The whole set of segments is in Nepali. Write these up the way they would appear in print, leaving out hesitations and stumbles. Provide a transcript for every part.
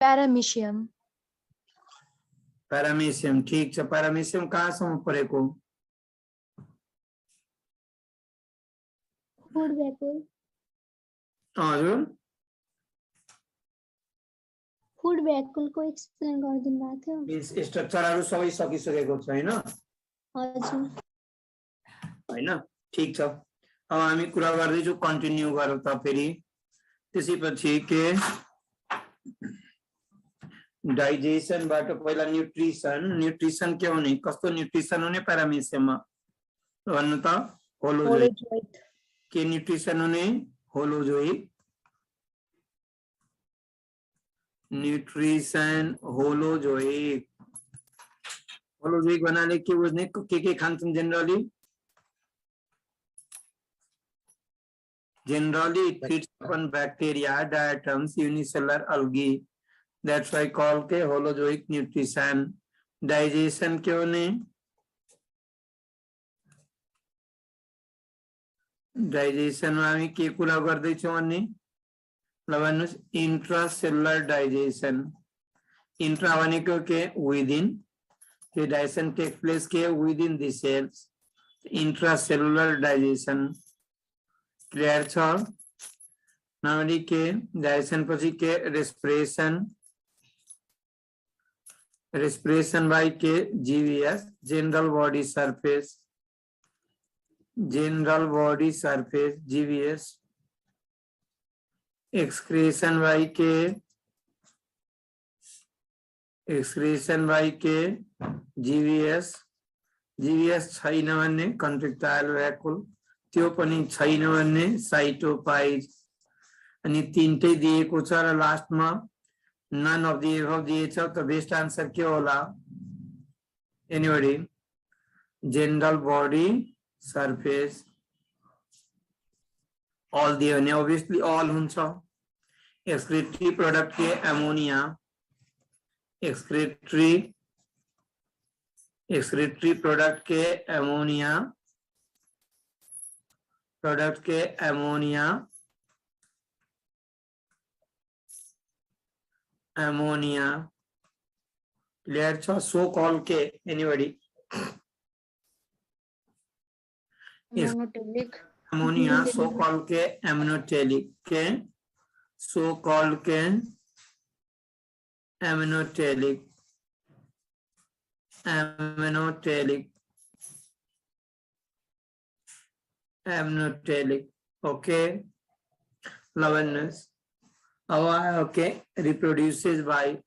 पैरामीशियम। पैरामीशियम ठीक छ। पैरामीशियम कहाँसम्म परेको? Food vacuum. हजुर फूड भ्याकुल को एक्सप्लेन गरिदिनु भएको थियो। मिन्स स्ट्रक्चरहरु सबै सकिसकेको छैन हजुर हैन? ठीक छ। अब हामी कुरा गर्दैछौ, कन्टिन्यू गरौँ त फेरि। त्यसैपछि के डाइजेसन बाट पहिला न्यूट्रिसन। न्यूट्रिसन के हुने? कस्तो न्यूट्रिसन हुने पैरामीशियममा भन्नु त? होलोजोइक। के न्यूट्रिसन हुने? होलोजोइक। Nutrition holozoic. होलोजोइक भन्नाले के बुझ्ने? के खान्छन् generally? Generally, it feeds upon bacteria, diatoms, unicellular algae. That's why called के holozoic nutrition. Digestion के होने? Digestion में हामी के कुरा गर्दैछौँ भन्ने? भन्नुस् intracellular digestion. Intra भनेको के? Within. के digestion takes place के? Within the cells. Intracellular digestion. Clear छ? नर्मली के डाइजेसन पछि के रेस्पिरेशन। रेस्पिरेशन बाय के GVS, general body surface. General body surface GVS. Excretion bye के, एक्सक्रीशन बाय के जीवीएस। जीवीएस छैन भन्ने कन्ट्रिक्टाइल भ्याकुल, त्यो पनि छैन भन्ने साइटोपाइज। अनि तीनटै दिएको छ र लास्टमा नन अफ द एबभ दिएछ, त बेस्ट आन्सर के होला? Anybody? General body surface. All दियो भने obviously ऑल हुन्छ। एक्सक्रिटरी प्रोडक्ट के एमोनिया। एक्सक्रिटरी प्रोडक्ट के एमोनिया। प्रोडक्ट के एमोनिया। एमोनिया क्लियर छ? सो कॉल के एनीबडी? एमोनिया सो कॉल के एमिनोटेलिक। के सो कॉल के ammonotelic. Ammonotelic. Amniotic. Okay. Loveness. Okay. Reproduces by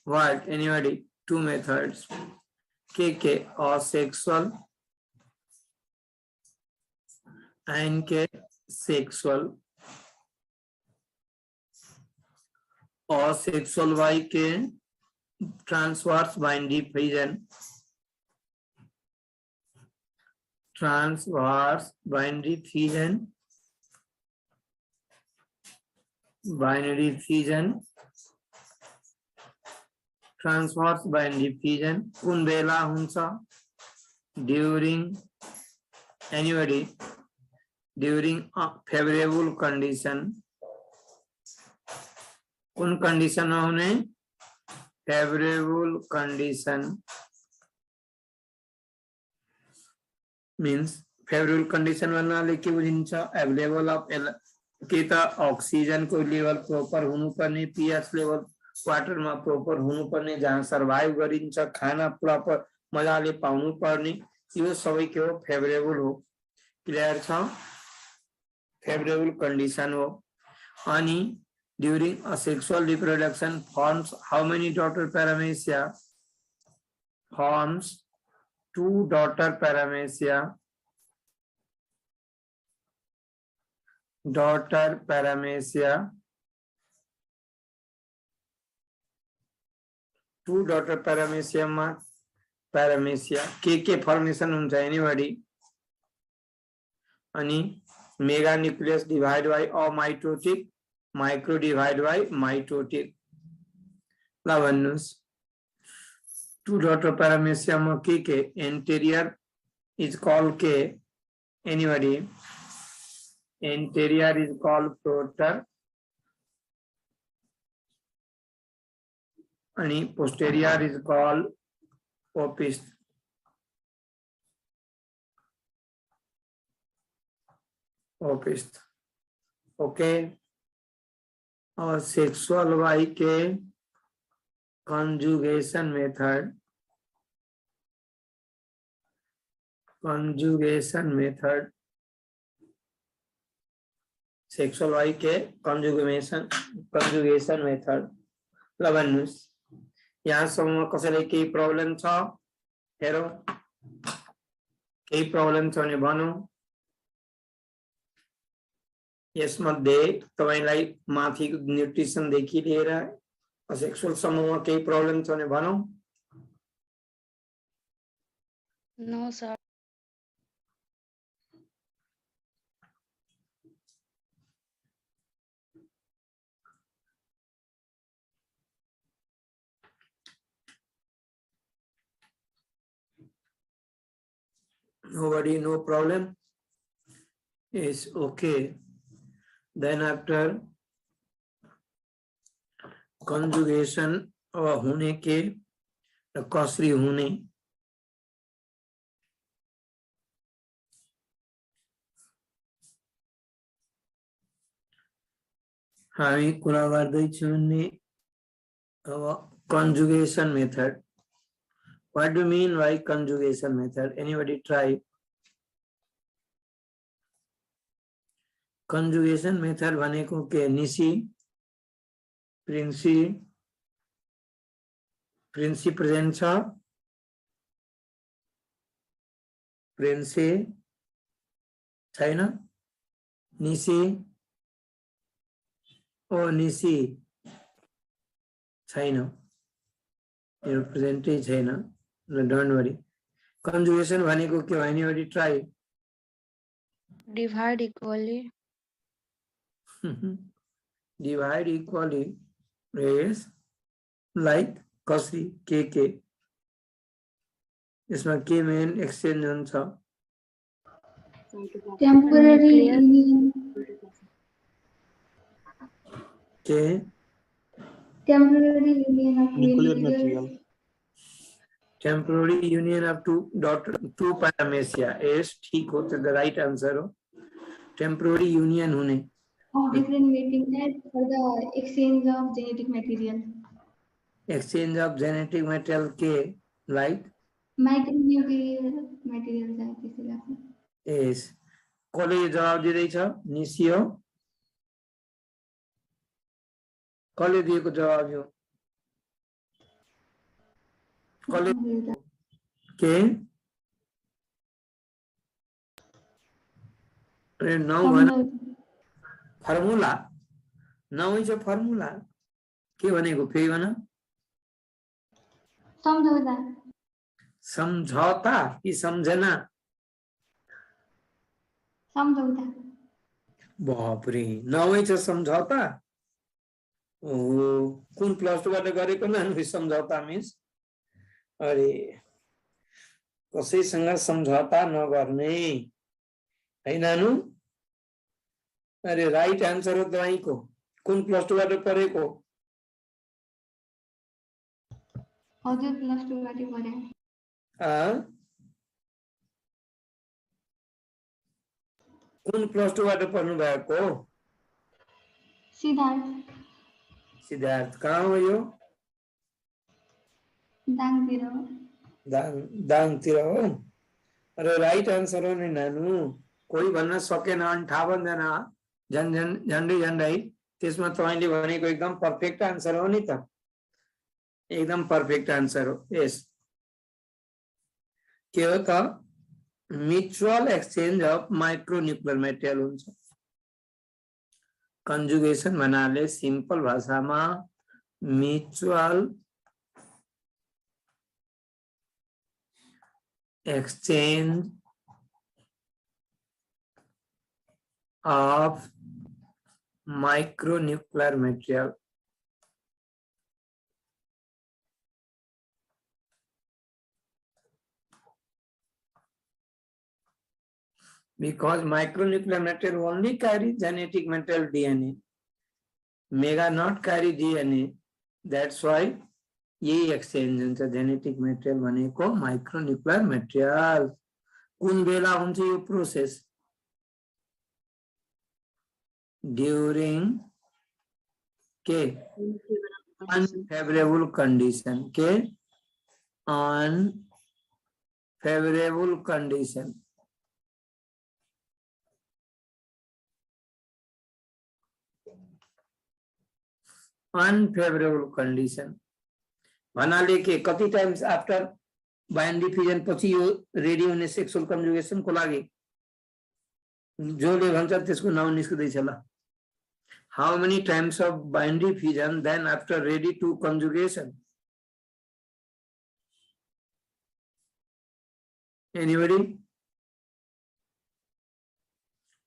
what? Anybody? Two methods. KK or sexual and K sexual. Or sexual by K transverse binary fission. Transverse binary fission. Binary fission. Transverse binary fission. कुन बेला हुन्छ? During anybody? During a favorable condition. कुन कंडीशन में होने? favorable condition means favorable condition भन्नाले के बुझिन्छ? available of के त ऑक्सीजन को लेभल प्रॉपर हुनुपर्ने, पीएच लेभल वाटर में प्रॉपर हुनुपर्ने, जहाँ सर्वाइभ गरिन्छ, खाना प्रॉपर मजाले पाउनु पर्ने, यो सबै के हो? फेभरेबल हो। क्लियर छ? फेभरेबल कंडीशन हो। अनि during a sexual reproduction forms how many daughter paramecia? Forms 2 daughter paramecia. Daughter paramecia. 2 daughter paramecia मा paramecia के formation हुन्छ? anybody? अनि mega nucleus divide by amitotic, micro divide by mitotic. ल भन्नुस् 2 daughter paramecia मा के एंटीरियर इज कॉल्ड के Anybody? Anterior is called proter and posterior is called opist. Okay. और सेक्सुअल वाई के conjugation method sexual y के conjugation method लवन्नुस यहाँ समूह कसैले केही प्रब्लम छ हेरौ केही प्रब्लम छ भने भनौ यसमध्ये तपाईलाई माथिको न्युट्रिसन देखि लिएर सेक्सुअल समूहमा केही प्रब्लम छ भने भनौ No, sir. Nobody, no problem. Yes, okay. Then after conjugation होने के कसरी हुने हामी कुरा गर्दैछौँ नि अब conjugation method. What do you mean by conjugation method? Anybody try? Conjugation method भनेको के निसी प्रिन्सी प्रेजेन्ट छ प्रिन्सी छैन निसी ओ निसी छैन यो प्रेजेन्टै छैन डोन्ट वरी कन्जुगेसन भनेको के हो anybody try Divide equally. divide equally is like कसरी के यसमा के मेन एक्सचेन्ज हुन्छ Temporary union. के Temporary union of Nuclear individuals. material. temporary union of two paramecia is ठीक हो तो the right answer हो temporary union होने Of different mating types for the exchange of genetic material. exchange of genetic material के like Micronuclear materials है त्यसले गर्दा. is कसले जवाब दिँदैछ निसी हो कसले दिएको जवाब यो कसले के अरे नौ भन फर्मुला नौ छ फर्मुला के भनेको फेरि भन सम्झौता. सम्झौता कि सम्झना सम्झौता. बापरे नौ छ सम्झौता ओहो कुन प्लस 2 बाट गरेको नानु सम्झौता मिस अरे कसैसँग सम्झौता नगर्ने है नानु अरे राइट आन्सर हो तपाईको कुन प्लस 2 बाट पढेको हजुर प्लस 2 बाट पढे. कुन प्लस 2 बाट पढ्नु भएको सिद्धार्थ. सिद्धार्थ कहाँ हो यो दाङतिर. दाङतिर हो अरे राइट आन्सर हो नि नानु कोही भन्न सकेन 58 जना झन्डै त्यसमा तपाईले भनेको एकदम पर्फेक्ट आन्सर हो नि त एकदम पर्फेक्ट आन्सर हो यस के हो त म्युचुअल एक्सचेन्ज अफ माइक्रोन्युक्लियर मेटेरियल हुन्छ कन्जुगेसन भन्नाले सिम्पल भाषामा mutual exchange of micronuclear material because micronuclear material only carry genetic material DNA, mega not carry DNA. That's why यही एक्सचेन्ज हुन्छ जेनेटिक मेटेरियल भनेको माइक्रोन्युक्लियर मेटेरियल। कुन बेला हुन्छ यो प्रोसेस? ड्यूरिङ के अनफेभरेबल कंडीशन के अनफेभरेबल कंडीशन अनफेभरेबल कंडीशन भन्नाले के कति टाइम्स आफ्टर बाइन्डी फ्युजन पछि यो रेडी हुने सेक्सुअल कन्जुगेसन को लागि जोले भन्छ त्यसको नाउँ निस्किदैछ ल। How many times of binary fission then after ready to conjugation? Anybody?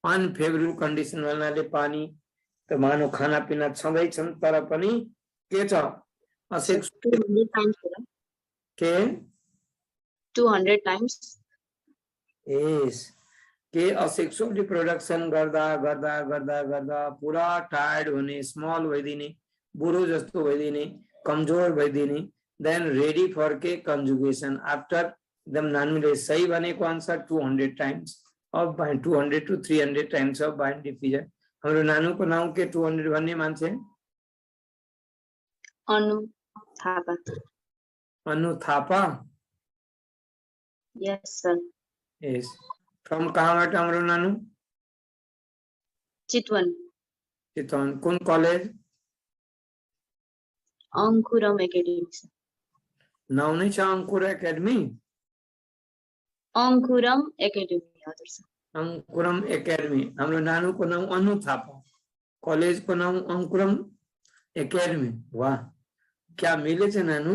Unfavourable condition भन्नाले पानी त मानव खाना पिना छँदै छन् तर पनि के छ 200 times के 200 times यस के असेक्सुअल रिप्रोडक्सन गर्दा गर्दा गर्दा गर्दा पुरा टायर्ड हुने, स्मल भइदिने, बुढो जस्तो भइदिने, कमजोर भइदिने, देन रेडी फर के कन्जुगेसन आफ्टर एकदम नानीले सही भनेको answer 200 times of 200 to 300 times of bind diffusion. हाम्रो नानुको नाम के 200 भन्ने मान्छे? अनु थापा। अनु थापा? यस सर। यस। फ्रम कहाँबाट हाम्रो नानु? चितवन। चितवन। कुन कलेज? अंकुरम एकेडमी। नाउँ नै छ अंकुर एकेडमी? अंकुरम एकेडमी हजुर सर। अंकुरम एकेडमी। हाम्रो नानुको नाम अनु थापा, कॉलेज को नाम अंकुरम एकेडमी। वाह, क्या मिले छ नानु?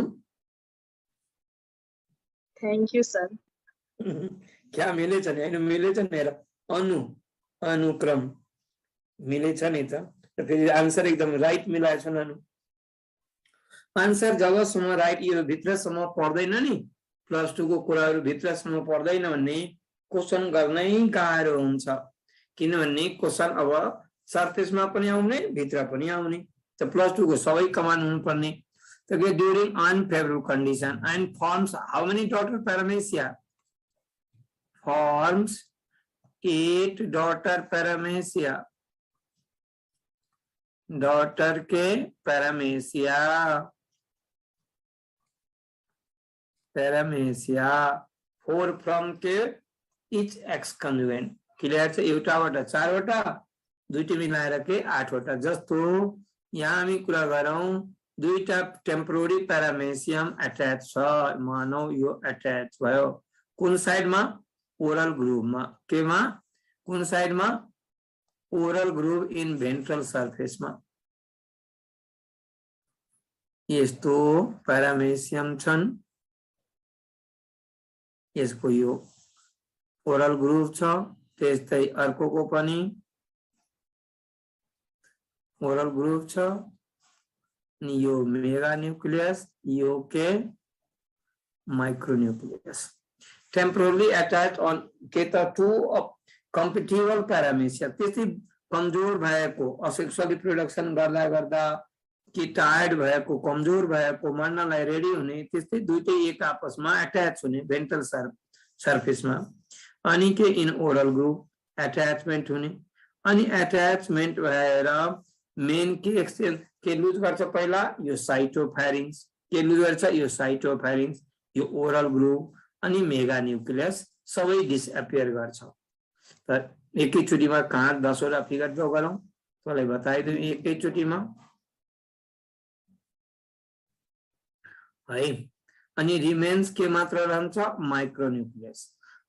Thank you sir. क्या मिले छ नि? मिले छ नि, अनु अनुक्रम मिले छ नि त। फेरि आन्सर एकदम राइट मिलाएछ नानु। आन्सर जबसम्म राइट यो भित्रसम्म पर्दैन नि, प्लस 2 को कुराहरु भित्रसम्म पर्दैन भने क्वेशन गर्नै गाह्रो हुन्छ। किनभने क्वेशन अब सरफेसमा पनि आउने, भित्र पनि आउने। त प्लस 2 को सबै कमान्ड हुनुपर्ने। त के during unfavourable condition and forms how many daughter paramecia? Forms 8 daughter paramecia. Daughter के पैरामेसिया, पैरामेसिया 4 फ्रॉम के इच एक्स कन्जुगेन्ट। क्लियर छ? एउटाबाट 4 वटा, दुईटा मिलाएर के 8 वटा। जस्तो यहाँ हामी कुरा गरौँ दुईटा टेम्पोररी पैरामेसियम अट्याच छ, मानौ यो अट्याच भयो कुन साइडमा? ओरल ग्रुवमा। केमा? कुन साइडमा? ओरल ग्रुव इन भेन्ट्रल सर्फेसमा। यस्तो पैरामेसियम छन्, यसको यो ओरल ग्रुव छ, त्यस्तै अर्कोको पनि ओरल ग्रुव छ। यो मेगा न्यूक्लियस, यो के माइक्रोन्यूक्लियस। टेम्पोरली अटैच ऑन के त 2 कम्पिटिबल पैरामेसिया। त्यस्तै कमजोर भएको, असेक्सुअल रिप्रोडक्सन गर्दा गर्दा कि टायर्ड भएको, कमजोर भएको, मर्नलाई रेडी हुने, त्यस्तै दुईटै एक आपसमा अट्याच हुने भेन्ट्रल सर्फेसमा। अनि के इन ओरल ग्रुव अट्याचमेन्ट हुने। अनि अट्याचमेन्ट भएर मेन के एक्सचेन्ज के लुज गर्छ? पहिला यो साइटोफेरिंग्स के लुज गर्छ? यो साइटोफेरिंग्स, यो ओरल ग्रुव अनि मेगा न्यूक्लियस सबै डिसअपियर गर्छ। त एकैचोटीमा कहाँ 10 वटा फिगर ड्र गरौँ, तँलाई बताइदिउँ एकैचोटीमा है। अनि रिमेन्स के मात्र रहन्छ? माइक्रोन्यूक्लियस।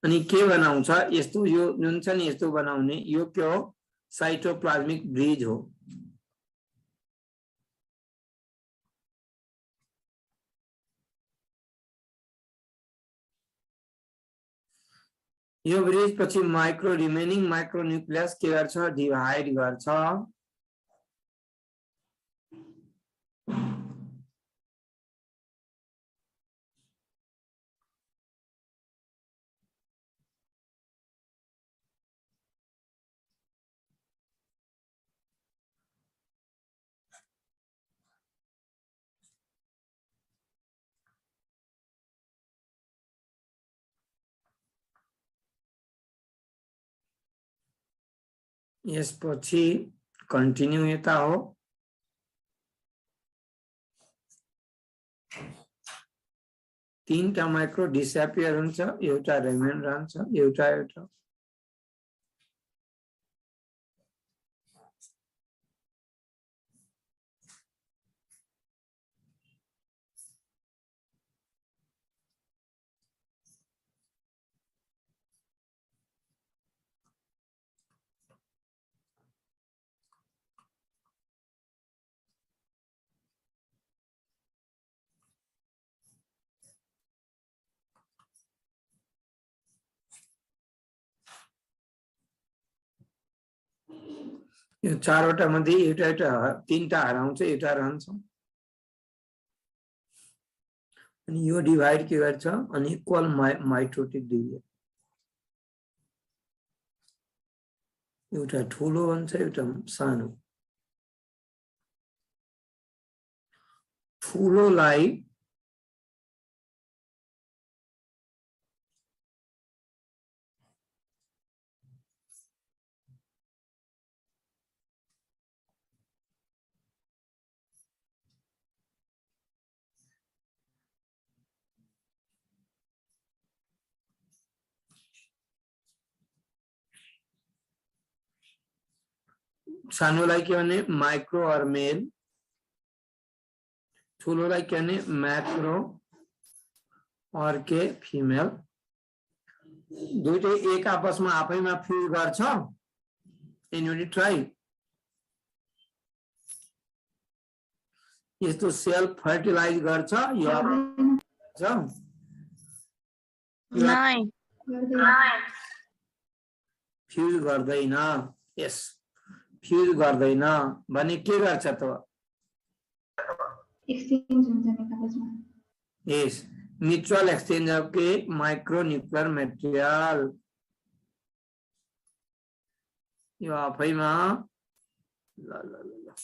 अनि के बनाउँछ? यस्तो यो जुन छ नि यस्तो बनाउने, यो के हो? साइटोप्लाज्मिक ब्रिज हो। यो ब्रिज पछि रिमेनिङ माइक्रोन्यूक्लियस के गर्छ? डिभाइड गर्छ। यसपछि कन्टिन्यू यता हो। तीनटा माइक्रो डिसएपियर हुन्छ, एउटा रिमेन रहन्छ, एउटा यो चारवटा मध्ये एउटा तीनटा हराउँछ, एउटा रहन्छ। अनि यो डिभाइड के गर्छ अनि इक्वल माइटोटिक डिभिजन, एउटा ठुलो हुन्छ, एउटा सानो। ठुलोलाई सानोलाई के भने माइक्रो और मेल, ठुलोलाई के भने मैक्रो और के फीमेल। दुईटै एक आपसमा आफैमा फ्युज गर्छ। Anybody try. यस्तो सेल्फ फर्टिलाइज गर्छ यो नहीं फ्युज गर्दैन। यस, फ्युज गर्दैन भने के गर्छ त? एक्सचेन्ज हुन्छ नि कागजमा। यस, म्युचुअल एक्सचेंज ऑफ के माइक्रो न्यूक्लियर मटेरियल। यो आफैमा ल ल ल ल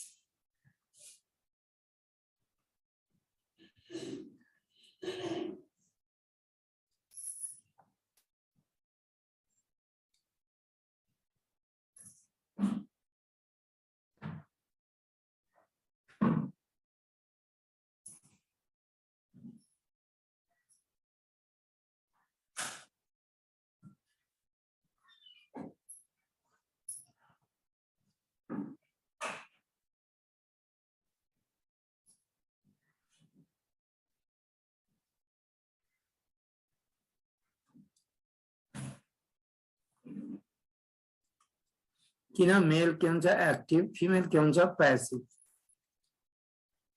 किन मेल के हुन्छ एक्टिभ, फिमेल के हुन्छ पैसिव।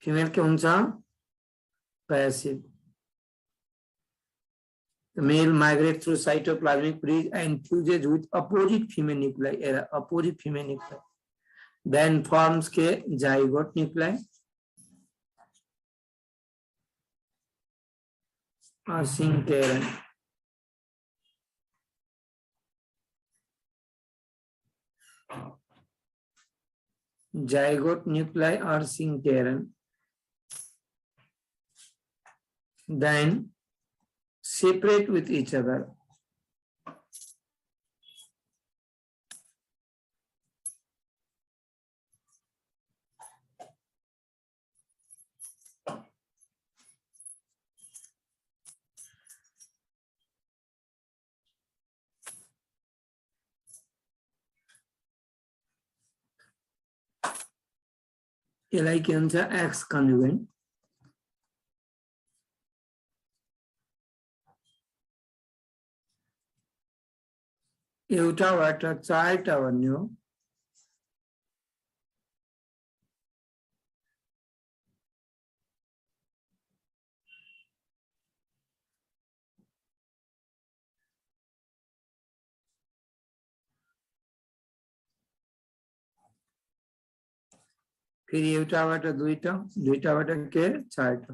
फीमेल के हुन्छ passive. The male migrates through cytoplasmic bridge and fuses with opposite female nuclei, opposite female nuclei. Then forms के zygote nuclei or syncytium. Zygote nuclei or syncytium. Then separate with each other. यसलाई के हुन्छ एक्स कन्जुगेट। एउटाबाट चारटा भन्ने हो। फेरि एउटाबाट दुईटा, दुईटाबाट के चारटा।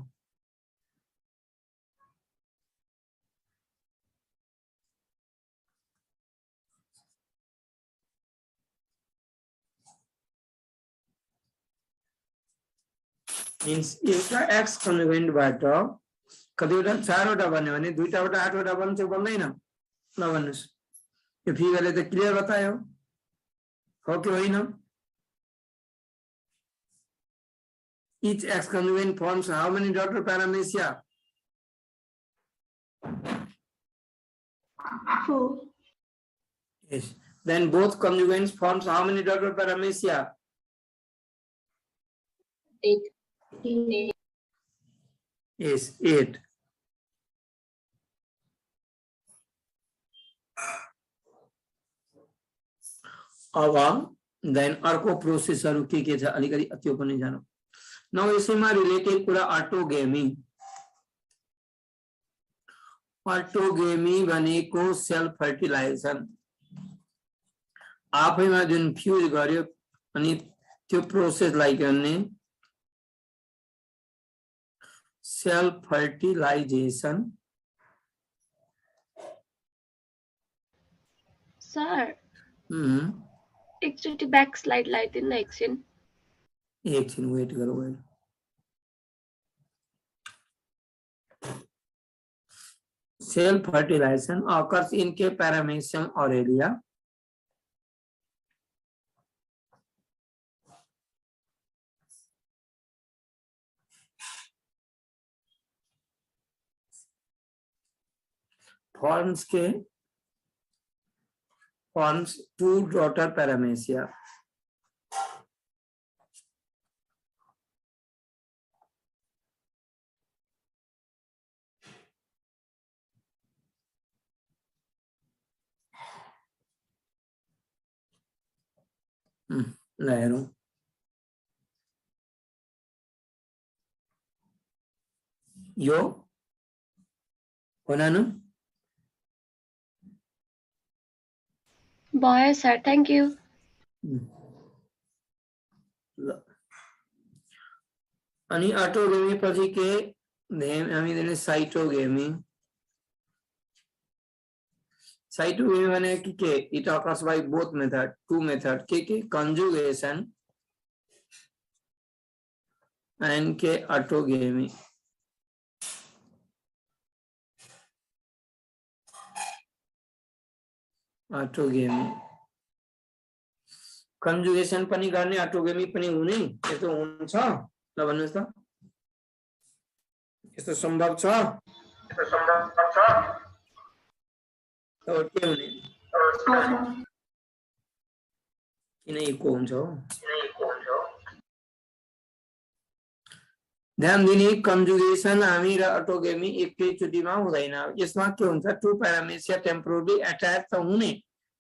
मीन्स एउटा एक्स कन्जुगेन्टबाट कतिवटा चारवटा बन्यो भने दुईटाबाट आठवटा बन्छ बन्दैन? ल भन्नुस्। यो फिगरले त क्लियर बतायो। हो कि होइन? Each X conjugate forms how many daughter paramecia? 4. Yes. Then both conjugates forms how many daughter paramecia? 8. 8. Yes, 8. अब देन अर्को प्रोसेसहरु के छ अलिकति त्यो पनि जानु। नौ यसैमा रिलेटेड कुरा ऑटोगेमी। ऑटोगेमी भनेको सेल्फ फर्टिलाइजेसन। आफैमा जुन फ्यूज गर्यो अनि त्यो प्रोसेसलाई गर्ने सेल्फ फर्टिलाइजेसन। सर एकचोटि बैक स्लाइड लगाइदिनु न एकछिन वेट गरौ। Self fertilization occurs in K. Paramecium aurelia. Forms two daughter paramecia. लहरों यो होना न भयो सर थ्यांक यू। अनि ऑटोगेमी पछि के हामी दिने साइटोगेमी। साइटोगेमी भने के it occurs by both method two method के कंजुगेशन एंड के ऑटोगेमी। ऑटोगेमी कंजुगेशन पनि गर्ने ऑटोगेमी पनि हुने यस्तो हुन्छ ल भन्नुस् त यस्तो सम्भव छ तो के हुने किन इको हुन्छ हो ध्यान दिने कंजुगेशन हामी र ऑटोगेमी एकैचोटीमा हुँदैन। यसमा के हुन्छ टू पैरामेसिया टेम्पोररी अट्याच त हुने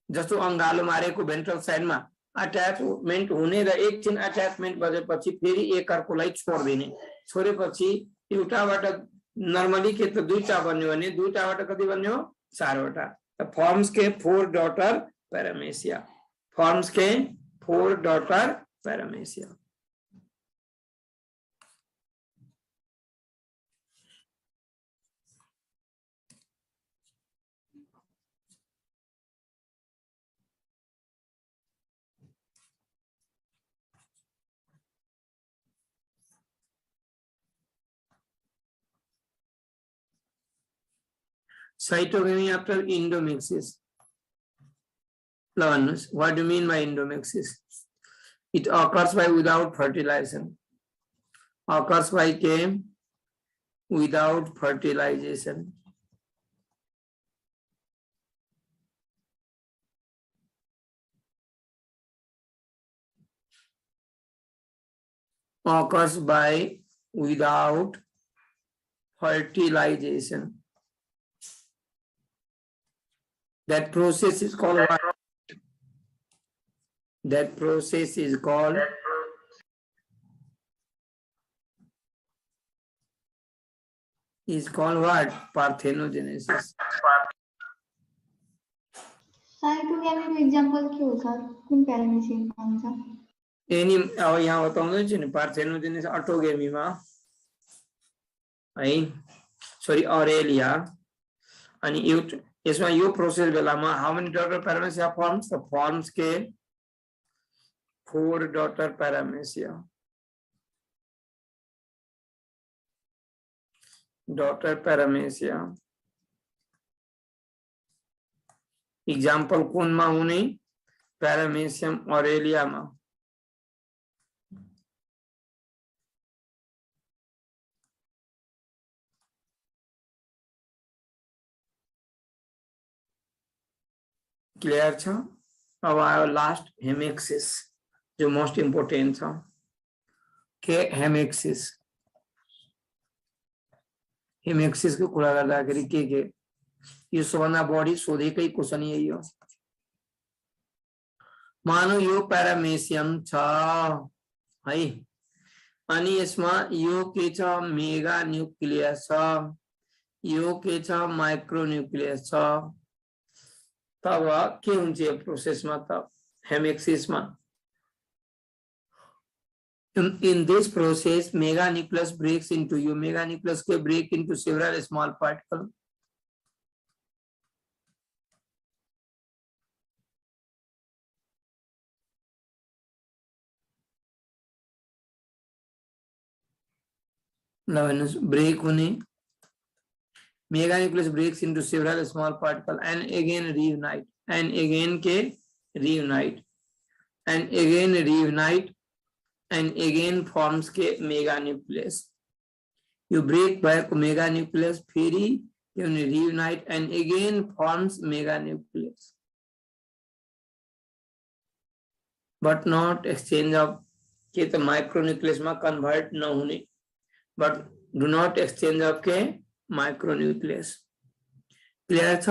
जस्तो अंगालो मारेको भेन्ट्रल साइडमा अट्याचमेन्ट हुने र एकछिन अट्याचमेन्ट भएपछि फेरि एकअर्कोलाई छोड्दिने। छोडेपछि एउटाबाट नर्मली के त दुईटा बन्यो भने दुईटाबाट कति बन्यो चारवटा। फॉर्म्स के 4 डॉटर पैरामेसिया। फॉर्म्स के 4 daughter पैरामेसिया। Cytogamy after endomyxis. What do you mean by endomyxis? It occurs by without fertilization. Occurs by K without fertilization. Occurs by without fertilization. That process is called what? That process is called what? Parthenogenesis. साइटोगेमी को एग्जांपल के हो सर कुन पैरामीसियम कौन सा एनी अब यहाँ बताउँदै छु नि पार्थेनोजेनेसिस ऑटोगेमीमा है सरी ऑरेलिया अनि यसमा यो प्रोसेस बेलामा how many daughter paramecia forms the forms के 4 daughter paramecia. Daughter paramecia example कोनमा हुने पैरामीशियम ऑरेलिया में क्लियर छ। अब आयो लास्ट हेमेक्सिस जो मोस्ट इम्पोर्टेंट छ के हेमेक्सिस को कुरा गर्दाखेरि के यो सबभन्दा बढी सोधेकै क्वेसन यही हो। मानौ यो प्यारामेसियम छ है अनि यसमा यो के छ मेगा न्यूक्लियस छ यो के छ माइक्रो न्यूक्लियस छ। तब के हुन्छ यो प्रोसेसमा त हेमेक्सिसमा in this process mega nucleus breaks into you mega nucleus के break into several small particles break होने mega nucleus breaks into several small particles and again reunite and again के reunite and again reunite and again forms के mega nucleus you break back mega nucleus फेरि you reunite and again forms mega nucleus but not exchange of के त micronucleus में convert न होने but do not exchange of के micronucleus clear छ।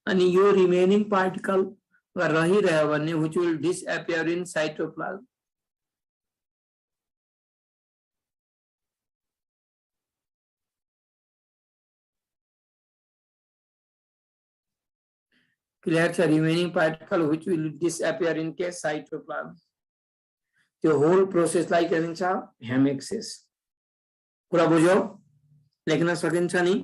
अनि यो remaining particle रहिरह्यो भने which will disappear in cytoplasm clear छ। remaining particle which will disappear in के cytoplasm त्यो whole process लाई के भन्छ हेमेक्सिस। कुरा बुझ्यौ लेख्न सकिन्छ नि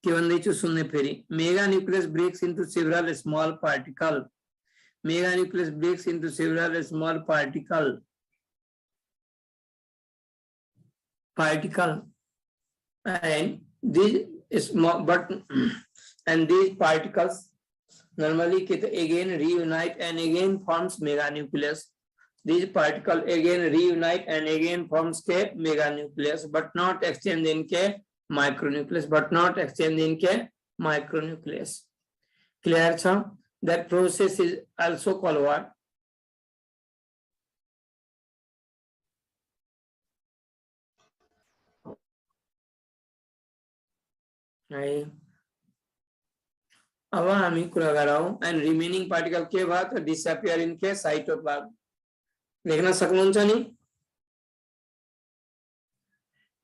के भन्दैछु सुन्ने फेरि mega nucleus breaks into several small particle mega nucleus breaks into several small particle and these small but and these particles normally again reunite and again forms meganucleus. These particles again reunite and again forms के meganucleus but not exchange in के micronucleus but not exchange in के micronucleus. Clear छ? That process is also called what? अब हामी कुरा गरौं and remaining particle के बाद disappear in के cytoplasm लेख्न सक्नुहुन्छ नि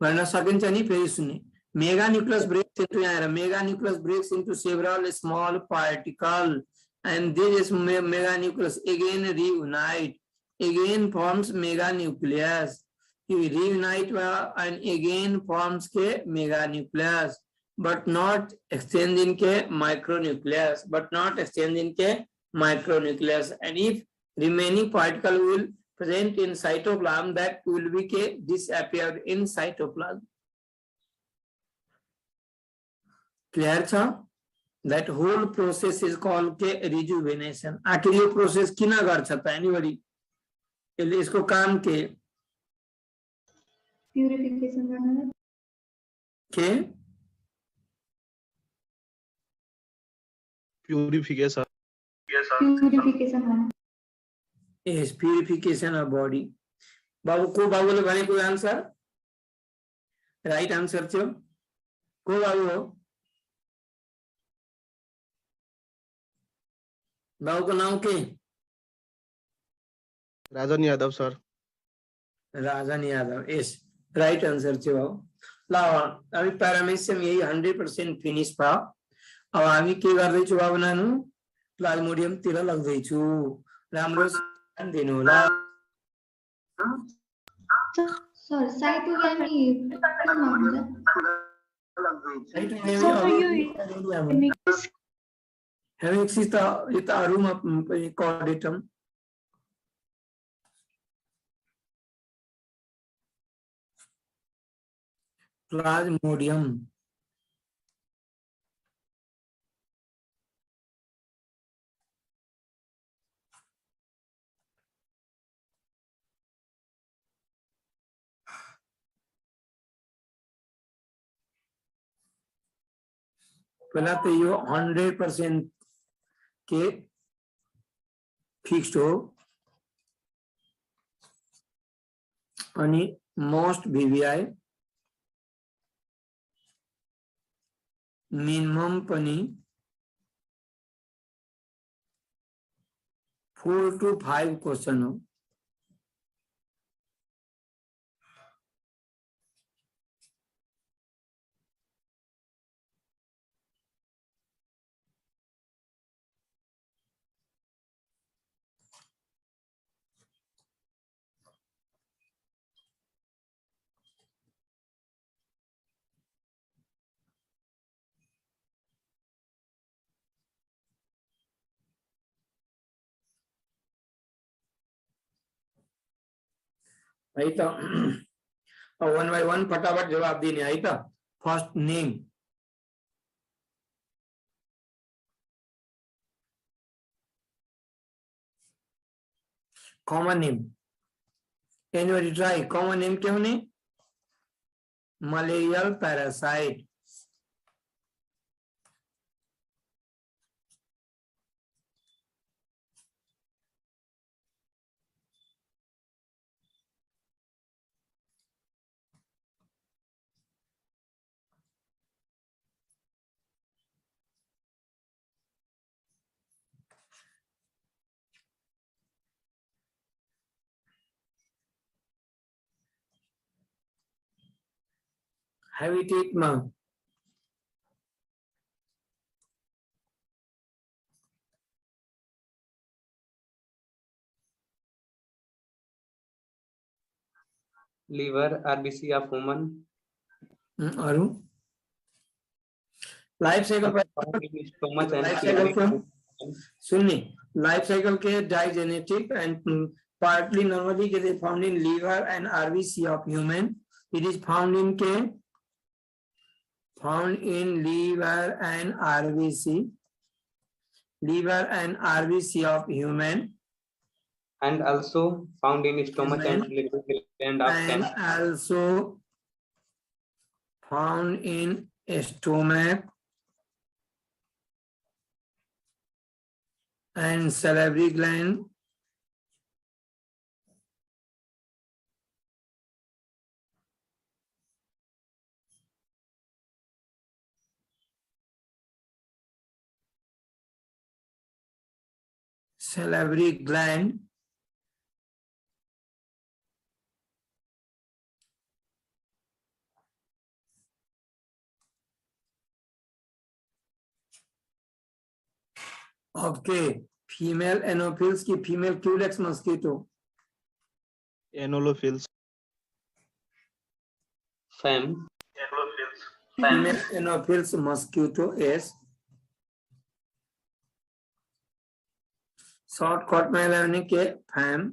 भन्न सकिन्छ नि फेरि सुन्ने mega nucleus breaks into यहाँ mega nucleus breaks into several small particle and this mega nucleus again reunite again forms mega nucleus reunite and again forms के mega nucleus but not exchange in के micronucleus but not exchange in के micronucleus and if remaining particle will present in cytoplasm that will be के disappear in cytoplasm. Clear छ? That whole process is called के rejuvenation. आखिर यो process किन गर्छ त anybody? यसले यसको काम के प्युरिफिकेसन गर्न के Purification. गर्न is purification of body. बाबु को बाबुले भनेको आन्सर राइट आन्सर थियो को बाबु हो बाबुको नाम के Rajan Yadav, sir. Rajan Yadav yes right answer थियो बाबु। ल हामी प्यारामेसियम यही 100% फिनिश भयो। अब हामी के गर्दैछु बाबु नानु प्लाज्मोडियम तिर लाग्दैछु राम्रो ध्यान दिनु होला। सर साइटोग्रामी कुनमा हुन्छ हेमेक्सिस त यता अरुमा पनि कोर्डेटम प्लाज्मोडियम पहला तो यो 100% के फिक्स्ड हो अनि मोस्ट VVI मिनिमम पनि 4 to 5 क्वेश्चन हो। आई तो 1 by 1 फटाफट जवाब देने आई तो first name common name anybody try common name क्यों नहीं मलेरियल पैरासाइट हैबिटेट में liver, RBC of woman. और life cycle Stomach and life cycle सुननी लाइफ साइकिल के digenetic and partly normally it is found in liver and RBC of human. It is found in liver and RBC of human, and also found in stomach and liver gland of and can. also found in stomach and salivary gland okay female anopheles की female culex mosquito anopheles Fem. Female anopheles mosquito is shortcut में लेने के fem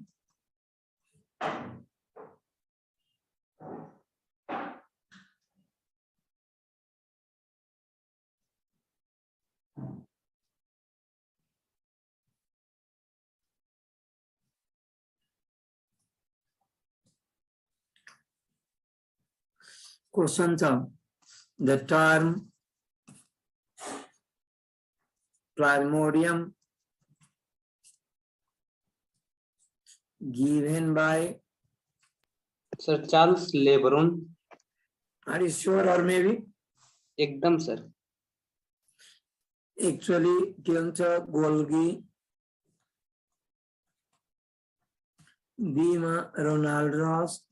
Question the term Plasmodium given by Sir Charles LeBron. are you sure or maybe एकदम sir. actually Kyoncha Golgi Bima Ronald Ross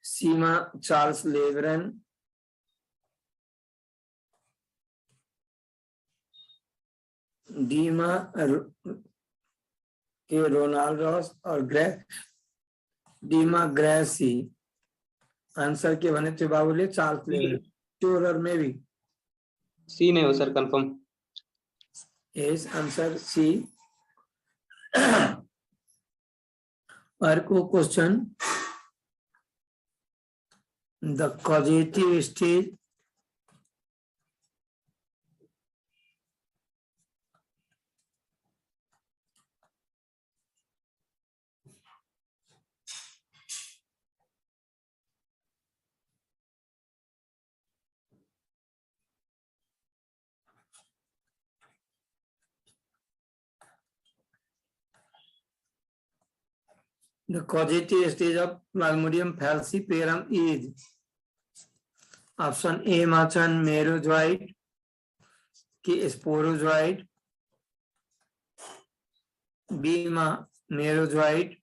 Sima Charles LeBron डीमा के रोनाल्ड रॉस और डीमा ग्रेसी आंसर के बने थे बाबूले चार्ल्स लेबरन श्योर और मे बी सी नहीं हो sir confirm is answer C और को question the causative stage The causative stage of Plasmodium falciparum is option A machan merozoite की sporozoite, B मा merozoite,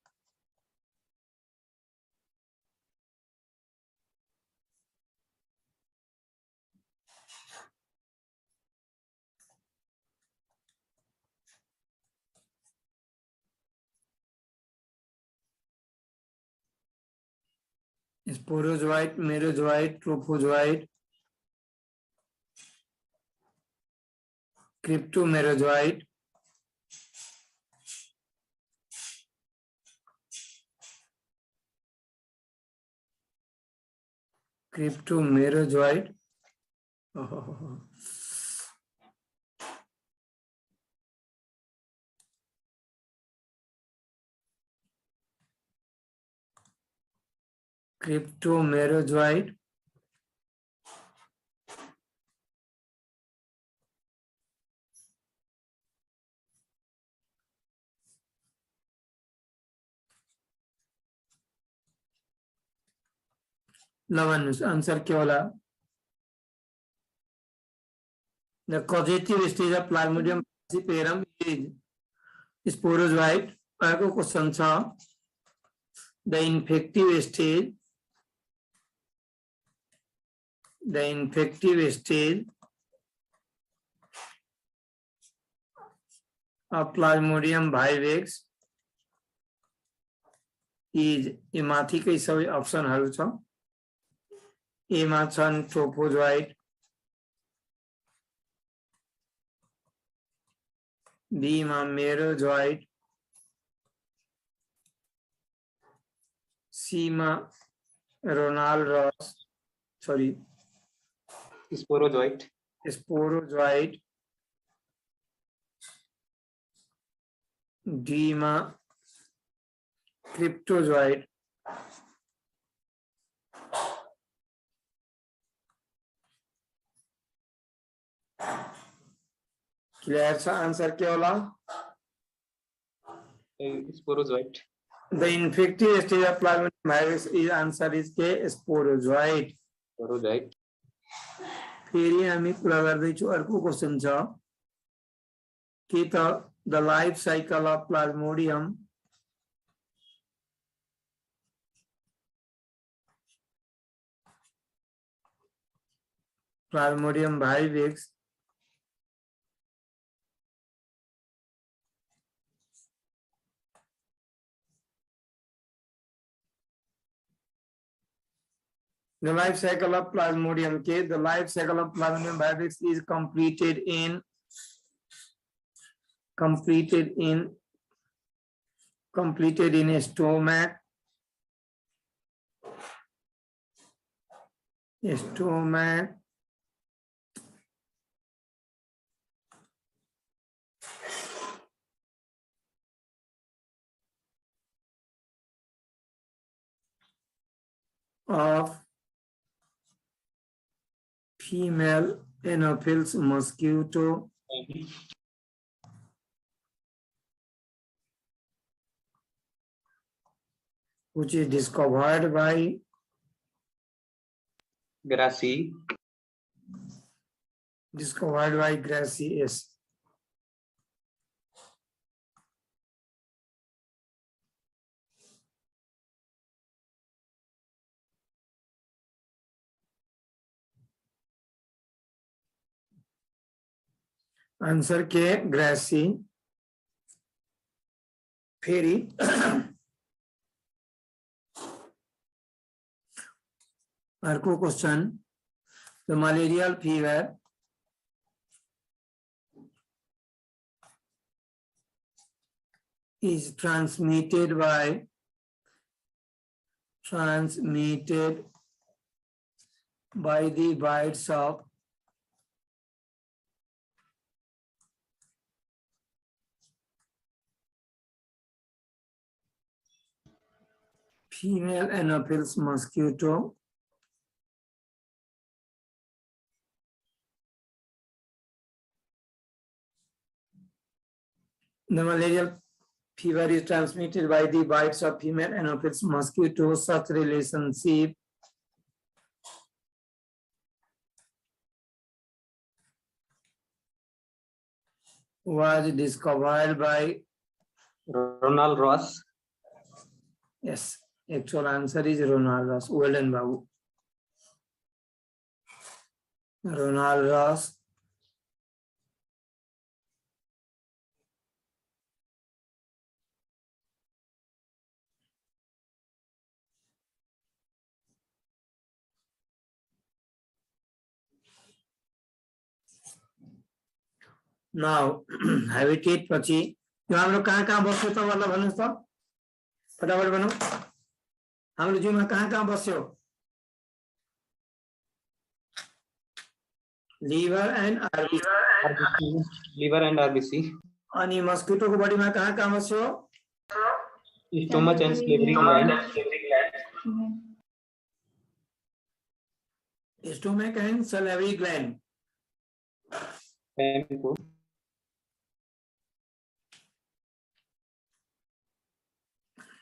sporozoite, merozoite, trophozoite, cryptomerozoite, cryptomerozoite. Cryptomerozoite. Lavan answer क्या होला? The causative stage of Plasmodium falciparum is sporozoite. आगे क्वेश्चन था the infective stage of Plasmodium vivax is ए माथिकै सबै अप्सनहरु छ ए मा छन् ट्रोपोजोइट बी मा मेरोजोइट सी मा रोनाल्डस सॉरी Sporozoite. स्पोरोजोइट डी मा क्रिप्टोजोइट क्लियर छ आंसर के होला? Sporozoite. The infective stage of Plasmodium vivax is answer is के स्पोरोजोइट. Sporozoite. फेरि हामी कुरा गर्दैछौँ अर्को क्वेशन छ के त the life cycle of Plasmodium vivax the life cycle of Plasmodium के the life cycle of Plasmodium vivax is completed in a stomach of female Anopheles mosquito which is discovered by Gracie. Gracie. Yes. Answer के ग्रेसी फेरि अर्को question the malarial fever is transmitted by the bites of female Anopheles mosquito the malarial fever is transmitted by the bites of female Anopheles mosquito. Such relationship was discovered by Ronald Ross. yes. Actual answer is Ronald Ross. Well done, Babu. Ronald Ross. Now, habitat पछि यो हाम्रो कहाँ बस्यो त मतलब भन्नुस् त फटाफट भनौं हाम्रो जिउमा कहाँ बस्यो liver and RBC Liver and RBC. अनि मस्किटो को बॉडी में कहाँ बस्यो Stomach and salivary gland. Stomach and salivary gland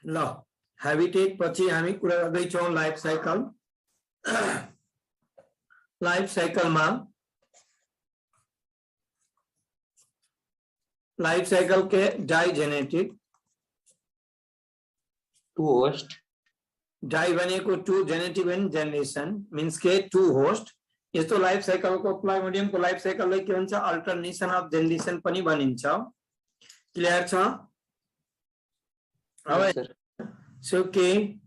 ल हैबिटेट पछि हामी कुरा गर्दै छौं लाइफ साइकल के डाइजेनेटिक Two host. डाइ भनेको two genetic and generation means के टू होस्ट यस्तो लाइफ साइकल को प्लाज्मोडियम को लाइफ साइकल के हुन्छ अल्टरनेसन अफ जेनरेसन पनि भनिन्छ क्लियर छ Yes, sir. So K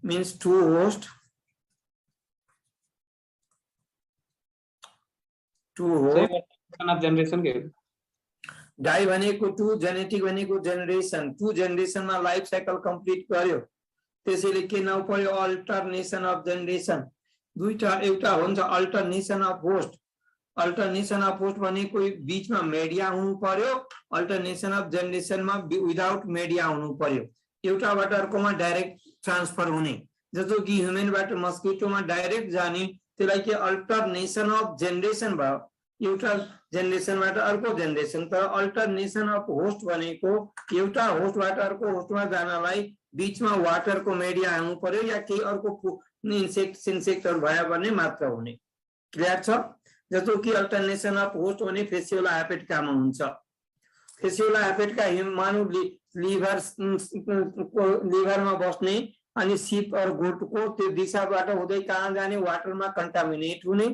means two host. Two host. Of generation के डाइ भनेको टू जेनेटिक भनेको जेनरेसन टू जेनरेसन मा लाइफ साइकल कंप्लीट गर्यो त्यसैले के नाउ पर्यो अल्टरनेसन अफ जेनरेसन दुईटा एउटा हुन्छ अल्टरनेसन अफ होस्ट भनेको बीचमा मिडिया हुनु पर्यो अल्टरनेसन अफ जेनरेसन मा विदाउट मिडिया हुनु पर्यो एउटाबाट अर्कोमा डाइरेक्ट ट्रान्सफर हुने जस्तो कि ह्युमनबाट मस्किटोमा डाइरेक्ट जाने त्यसलाई के अल्टरनेसन अफ जेनरेसन भयो एउटा जेनरेसनबाट अर्को जेनरेसन तर अल्टरनेसन अफ होस्ट भनेको एउटा होस्टबाट अर्को होस्टमा जानलाई बीचमा वाटरको मिडिया हुनु पर्यो या केही अर्को इन्सेक्टहरु भए भने मात्र हुने क्लियर छ जस्तो कि अल्टरनेसन अफ होस्ट भने फेसियोला हेपेटिकामा हुन्छ फेसियोला हेपेटिका मानव लिभरमा बस्ने अनि सिप और गोटको त्यो दिशाबाट हुँदै कहाँ जाने वाटरमा कन्टामिनेट हुने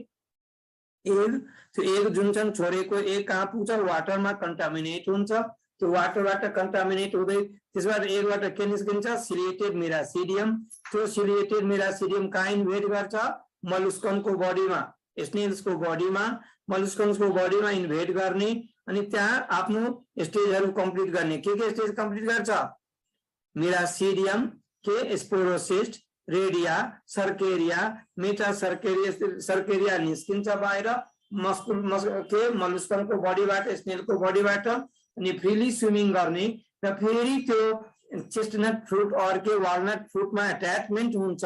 एक जुन चाहिँ छोडेको एक कहाँ पुग्छ वाटरमा कन्टामिनेट हुन्छ त्यो वाटरबाट कन्टामिनेट हुँदै त्यसबाट एकबाट के निस्किन्छ सिलिएटेड मिरासिडियम त्यो सिलिएटेड मिरासिडियम कहाँ इन्भेट गर्छ मलुस्कनको बडीमा स्नेल्सको बडीमा मलुस्कन्सको बडीमा इन्भेट गर्ने अनि त्यहाँ आफ्नो स्टेजहरु कम्प्लिट गर्ने के स्टेज कम्प्लिट गर्छ मिरासिडियम के स्पोरोसिस्ट रेडिया सर्केरिया मेटा सर्केरिया निस्किन्छ बाहिर के मलुस्कनको बडीबाट स्नेलको बडीबाट अनि फ्रीली स्विमिङ गर्ने र फेरि त्यो चेस्टनट फ्रुट और के वालनट फ्रुटमा अट्याचमेन्ट हुन्छ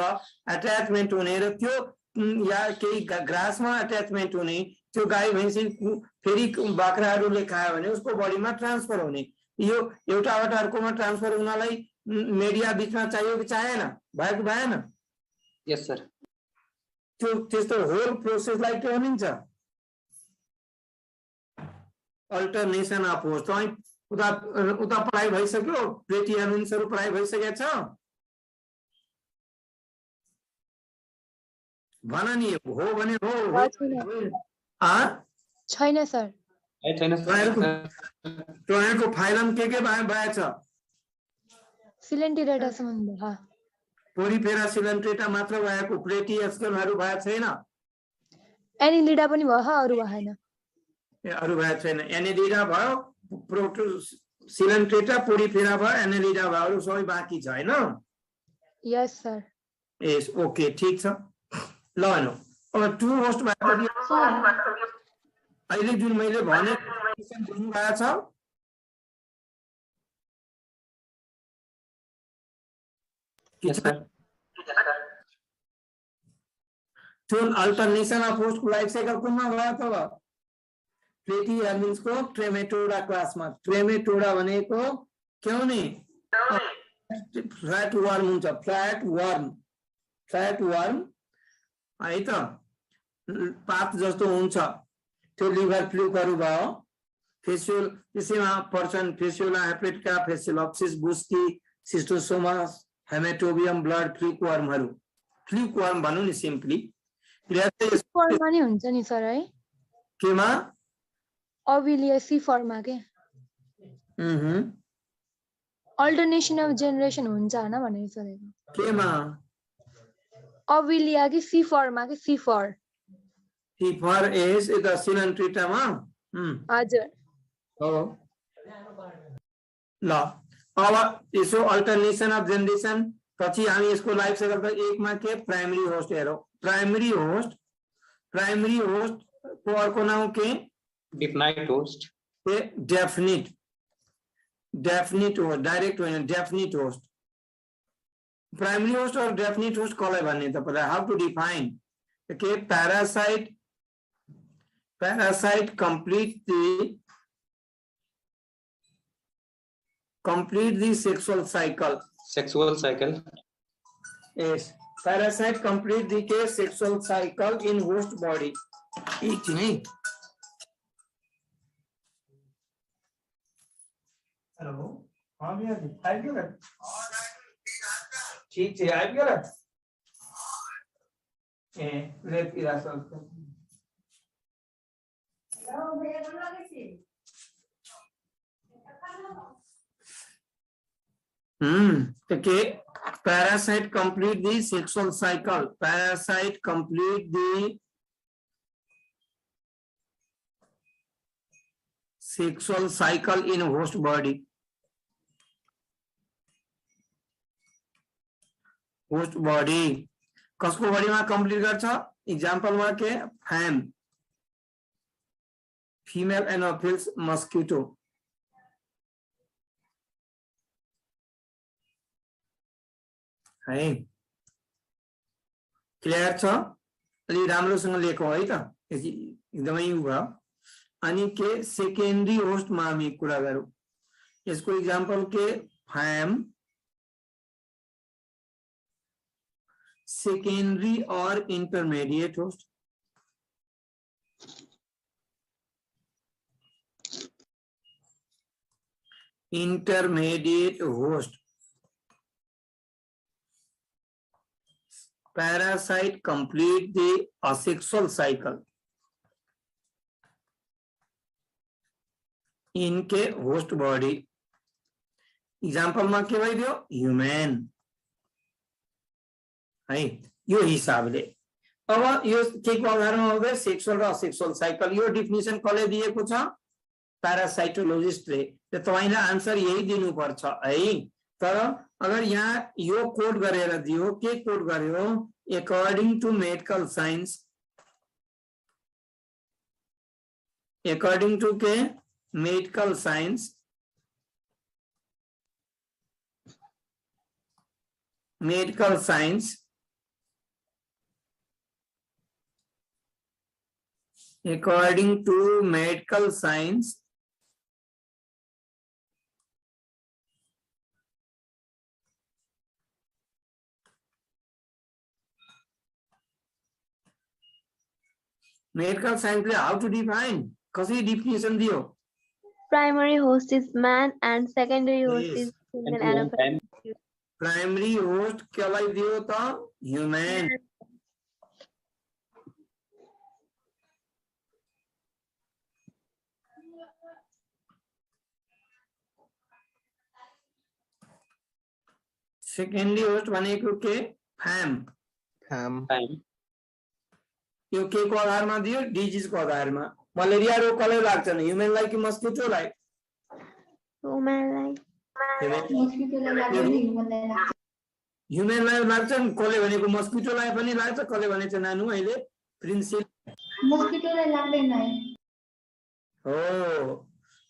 अट्याचमेन्ट हुने र त्यो या केही ग्रासमा अट्याचमेन्ट हुने त्यो गाई भैंसी फेरि बाख्राहरूले खायो भने उसको बडीमा ट्रान्सफर हुने यो एउटाबाट अर्कोमा ट्रान्सफर हुनलाई मिडिया बीचमा चाहियो कि चाहिएन भएको भएन यस सर त्यो त्यस्तो होल प्रोसेसलाई के भनिन्छ अल्टरनेसन अफ होस्ट उता पढाइ भइसक्यो प्लेटियमिन्सहरु पढाइ भइसकेको छ भन नि हो भने हो छैन सर तपाईँहरुको फाइलम के भए छ सिलेन्टेरेटा सम्म भयो पोरिफेरा सिलेन्ट्रेटा मात्र भएको प्लेटियस्कलहरु भएको छैन एनिलिडा पनि भयो अरु भएन अरु भएको छैन एनिलिडा भयो प्रोटो सिलेन्ट्रेटा पोरिफेरा भयो एनिलिडा भयो अरु सबै बाँकी छ हैन यस सर यस ओके ठीक छ ल हैन अब टु होस्ट भएको अहिले जुन मैले भने बुझ्नु भएको छ अल्टरनेसन अफ होस्ट को लाइफ साइकल कुनमा भयो त प्लेटियमिन्सको ट्रेमेटोडा क्लासमा ट्रेमेटोडा भनेको क्यों नहीं? फ्लैट वर्म हुन्छ, फ्लैट वर्म है त पात जस्तो हुन्छ, त्यो लिभर फ्लुकहरु भयो, फेसियल त्यसैमा पर्छन् फेसियोला हेपेटिका, फेसियोलप्सिस बुस्की, सिस्टोसोमास, हेमेटोबियम, ब्लड फ्लुकवर्महरु, फ्लुकवर्म भनौं नि सिम्पली। फर्मा नै हुन्छ नि सर है? केमा? अभिलिया सी फर्मा के अल्टरनेसन अफ जेनेरेसन हुन्छ हैन भनेर सोधेको। केमा? अभिलिया कि सी फर्मा कि सी फर? सी फर एज द सिलेन्ट्रिटामा। हजुर। हो ल अब यसो अल्टरनेसन अफ जेनेरेसन पछि हामी यसको लाइफ साइकल त एकमा के प्राइमरी होस्ट हेरौं। प्राइमरी होस्ट को अर्को नाम के? Definite host. Definite host, direct होइन, डेफिनिट होस्ट। प्राइमरी होस्ट और डेफिनिट होस्ट कसलाई भन्ने त पता? How to define? के parasite complete the sexual cycle. Yes, parasite complete the sexual cycle in host body. ठीक नहीं? हेलो, हाँ भैया जी, आई क्यों कर? ठीक है, आई क्यों कर? लेट इरा सब। हेलो भैया बोला कैसे? Okay. Parasite complete the sexual cycle. Parasite complete the sexual cycle in host body. Host body. कसको बॉडी में कंप्लीट गर्छ? एग्जांपल में के फैम, फीमेल एनोफिल्स मस्किटो। है क्लियर छ? अलि राम्रोसँग लेखौं है त, एकदमै उ भयो। अनि के सेकेन्डरी होस्ट मा हामी कुरा गरौं। यसको एग्जांपल के फैम, सेकेन्डरी और intermediate host. Intermediate host parasite complete the asexual cycle इनके होस्ट बॉडी। एग्जांपल में के भइदियो ह्युमन है, यो हिसाबले। अब यो के को आधारमा हो गयो? सेक्सुअल र असेक्सुअल साइकल। यो डेफिनेसन कसले दिएको छ? प्यारासाइटोलोजिस्टले। त तपाईलाई आन्सर यही दिनु पर्छ है। तर अगर यहाँ यो कोड गरेर दियो, के कोड गर्यो? According to medical science, according to के medical science, medical science, according to medical science, medical science how to define? कसरी डेफिनेसन दियो? Primary host is man and secondary host Yes. is female anopheles. Primary host केलाई दियो त? ह्युमन। सेकेन्डरी होस्ट भनेको के? फैम। यो के को आधारमा दियो? डिजीज को आधारमा। मलेरिया रोग कसलाई लाग्छ नि? ह्युमनलाई कि मस्किटोलाई? Woman मस्किटोलाई लाग्दैन, ह्युमनलाई लाग्छ। ह्युमनलाई लाग्छ नि, कसले भनेको मस्किटोलाई पनि लाग्छ, कसले भनेको छ नानु अहिले? प्रिन्सिल मस्किटोलाई लाग्दैन है। हो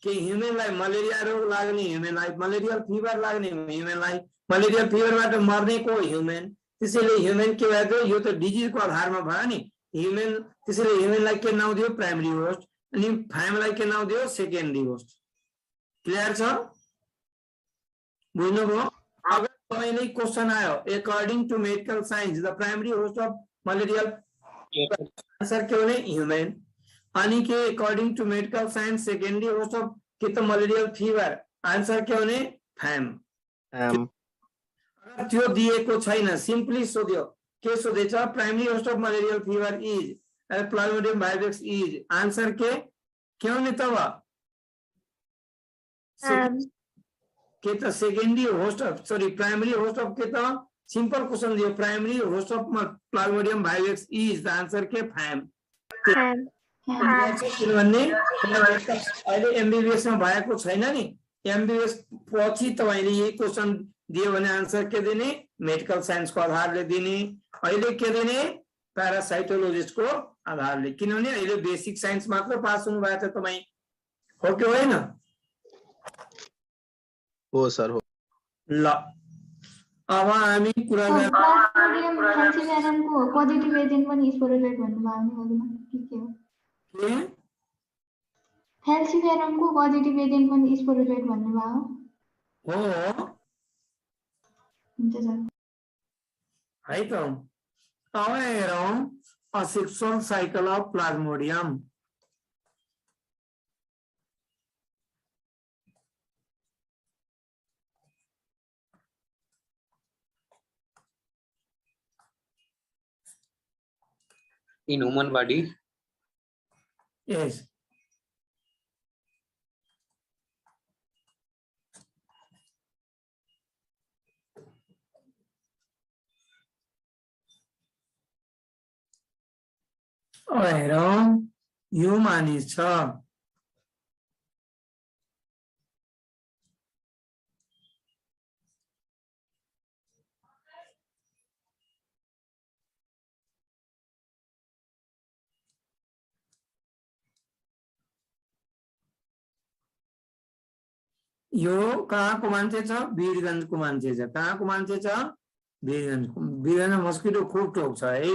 के ह्युमनलाई मलेरिया रोग लाग्ने, ह्युमनलाई मलेरियल फिभर लाग्ने, ह्युमनलाई मलेरियल फिभरबाट मर्ने को ह्युमन। त्यसैले ह्युमन के भयो? यो त डिजीज को आधारमा भयो नि ह्युमन। त्यसैले ह्युमनलाई के नाम दियो? Primary host. अनि फैमलाई के नाम दियो? Secondary host. क्लियर छ? बुझ्नुभयो? अगर तपाईलाई क्वेशन आयो according to medical science the primary host of malarial answer के होने ह्यूमन अनि के according to medical science secondary host of के त मलेरियल फीवर आंसर के होने फैम अगर त्यो दिएको छैन सिम्पली सोध्यो के सोधेछ primary host of malarial fever is plasmodium virus is answer के होने तब के त secondary host of sorry primary host of के त सिंपल क्वेश्चन दियो primary host of plasmodium virus is the answer के फैम किनभने अहिले एमबीबीएस मा भएको छैन नि एमबीबीएस पछि तपाईले यही क्वेशन दियो भने आंसर के दिने मेडिकल साइंस को आधारले दिने अहिले के दिने प्यारासाइटोलोजिस्ट को आधारले किनभने अहिले बेसिक साइंस मात्र पास हुनु भएको छ तपाई हो कि होइन हो सर हो ल अब हामी कुरा प्लाज्मोडियम हेल्सिफेरमको पोजिटिभ एजेन्ट पनि स्पोरोजोइट भन्नुभयो नि हजुर के हो हेल्सिफेरमको पोजिटिभ एजेन्ट पनि स्पोरोजोइट भन्नुभयो हो हुन्छ सर है त अब हेरौं asexual cycle of Plasmodium in human body. Yes. हेरौं यो मानिस छ यो कहाँको मान्छे छ वीरगंजको मान्छे छ कहाँको मान्छे छ वीरगंजको वीरगंजमा मस्किटो खूब टोक्छ है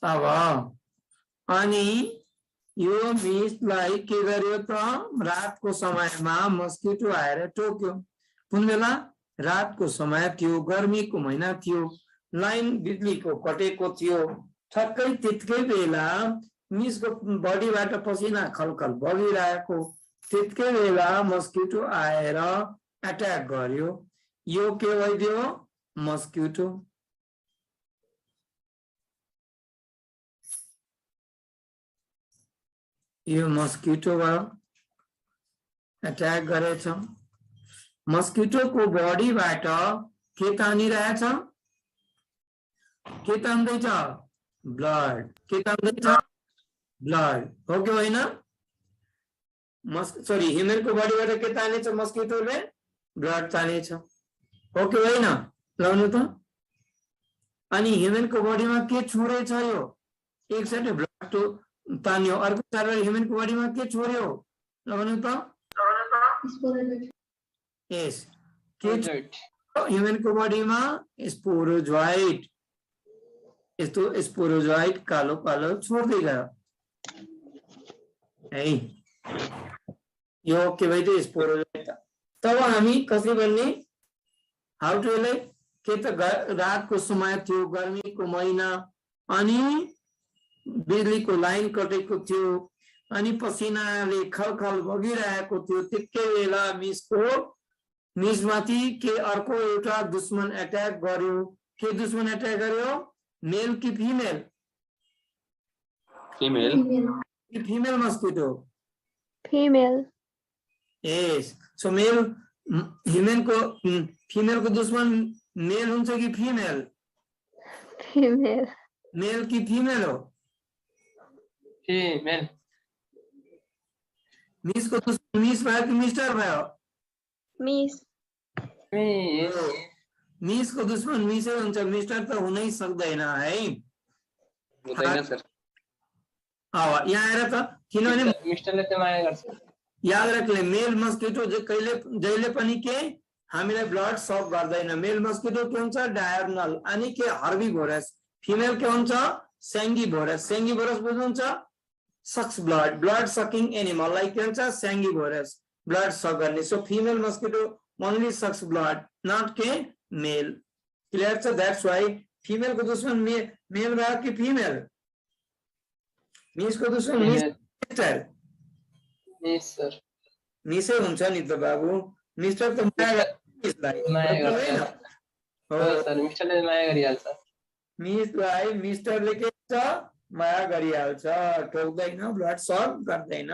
अब अनि यो मिसलाई के गर्यो त रातको समयमा मस्किटो आएर टोक्यो कुन बेला रातको समय थियो गर्मीको महिना थियो लाइन बिजुलीको कटेको थियो ठक्कै त्यतिकै बेला मिसको बडीबाट पसिना खलखल बगिरहेको त्यतिकै बेला मस्किटो आएर अट्याक गर्यो यो के भइदियो मस्किटो यो मस्किटो अट्याक गरेछ मस्किटोको बडीबाट के तानिरहेछ के तान्दैछ ब्लड के तान्दैछ ब्लड हो कि होइन सॉरी ह्यूमनको बडीबाट के तानेछ मस्किटोले ब्लड तानेछ हो कि होइन लाउनु त अनि ह्यूमनको बडीमा के छोडेछ यो एक साइड ब्लड तो तान्यो अर्को साइड ह्यूमनको बडीमा के छोड्यो लाउनु त यस के ह्यूमनको बडीमा स्पोरोजोइट यस्तो स्पोरोजोइट कालो कालो छोड्दै गयो है यो के भइदियो स्पोरोजोइट तब हामी कसरी भन्ने हाउ टु यसलाई के त रातको समय थियो गर्मीको महिना अनि बिजुलीको लाइन कटेको थियो अनि पसिनाले खलखल बगिरहेको थियो त्यतिकै बेला मिसमाथि के अर्को एउटा दुश्मन अट्याक गर्यो के दुश्मन अट्याक गर्यो मेल कि female female mosquito Female. Yes so male human को फीमेल को दुश्मन मेल हुन्छ कि फीमेल Female. मेल कि फीमेल हो Female. मिस को दुश्मन मिस भयो कि मिस्टर भयो Miss. मिस को दुश्मन मिसै हुन्छ मिस्टर त हुनै सक्दैन है हुँदैन सर अब यहाँ आएर त किनभने मिस्टरले त माया गर्छ याद राख्ने मेल मस्किटो जहिले पनि के हामीलाई ब्लड सक गर्दैन मेल मस्किटो के हुन्छ डायगोनल अनि के हर्बिभोरस फीमेल के हुन्छ सैंगिभोरस बुझ्नुहुन्छ sucks blood sucking animal like के हुन्छ सैंगिभोरस blood suck गर्ने. So female mosquito only sucks blood, not के male. Clear? So that's why female को दुश्मन male रहा कि female. मिस को दुश्मन मिस्टर. Miss sir. मिसै हुन्छ नि त बाबु. मिस्टर त माया गर्छ. हो सर मिस्टरले माया गरिहाल्छ. मिसलाई मिस्टरले के छ माया गरिहाल्छ. टोक्दैन, ब्लड सक गर्दैन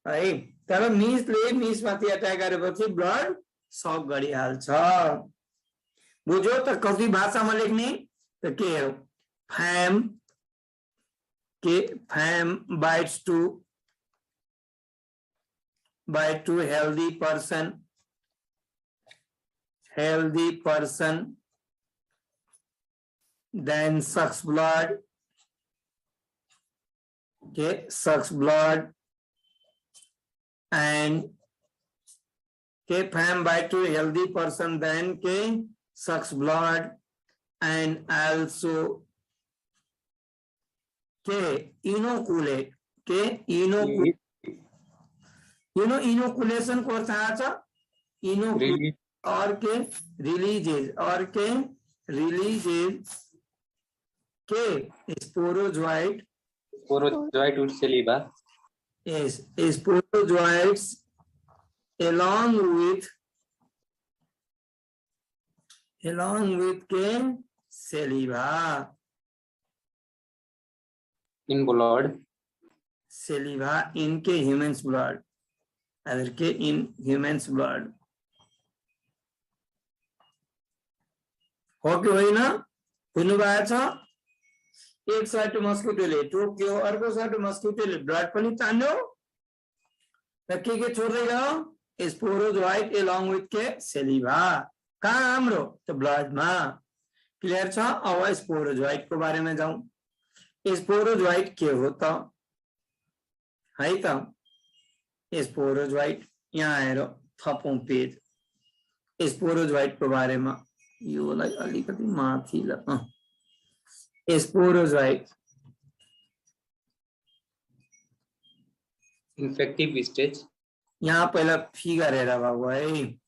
है. तर मिसले मिसमाथि अट्याक गरेपछि ब्लड सक गरिहाल्छ. बुझ्यो त? कति भाषामा लेख्ने त के हो? Fam bites to healthy person then sucks blood. Okay, sucks blood. And okay, fam bite to healthy person then okay, sucks blood. And also okay, inoculate. Okay, inoculate. You know inoculation को अर्थ छ? Inoculate और के releases और के releases के sporozoite with saliva. Yes, sporozoites along with के saliva. In blood. Saliva in के humans blood. अदर के in humans blood. हो कि होइन? बुझ्नु भएको छ? एक साइड मस्किटोले टोक्यो, अर्को साइड मस्किटोले ब्लड पनि तान्यो र के छोड्दै गयो? स्पोरोजोइट एलोंग विथ के सेलिभा. कहाँ हाम्रो? त ब्लडमा. क्लियर छ? अब स्पोरोजोइट को बारेमा जाउँ. स्पोरोजोइट के हो त? है त स्पोरोजोइट यहाँ आएर थपौं पेज. स्पोरोजोइट को बारेमा योलाई अलिकति माथि ल. Sporozoite Infective stage. यहाँ पहिला फिगर हेर बाबु है.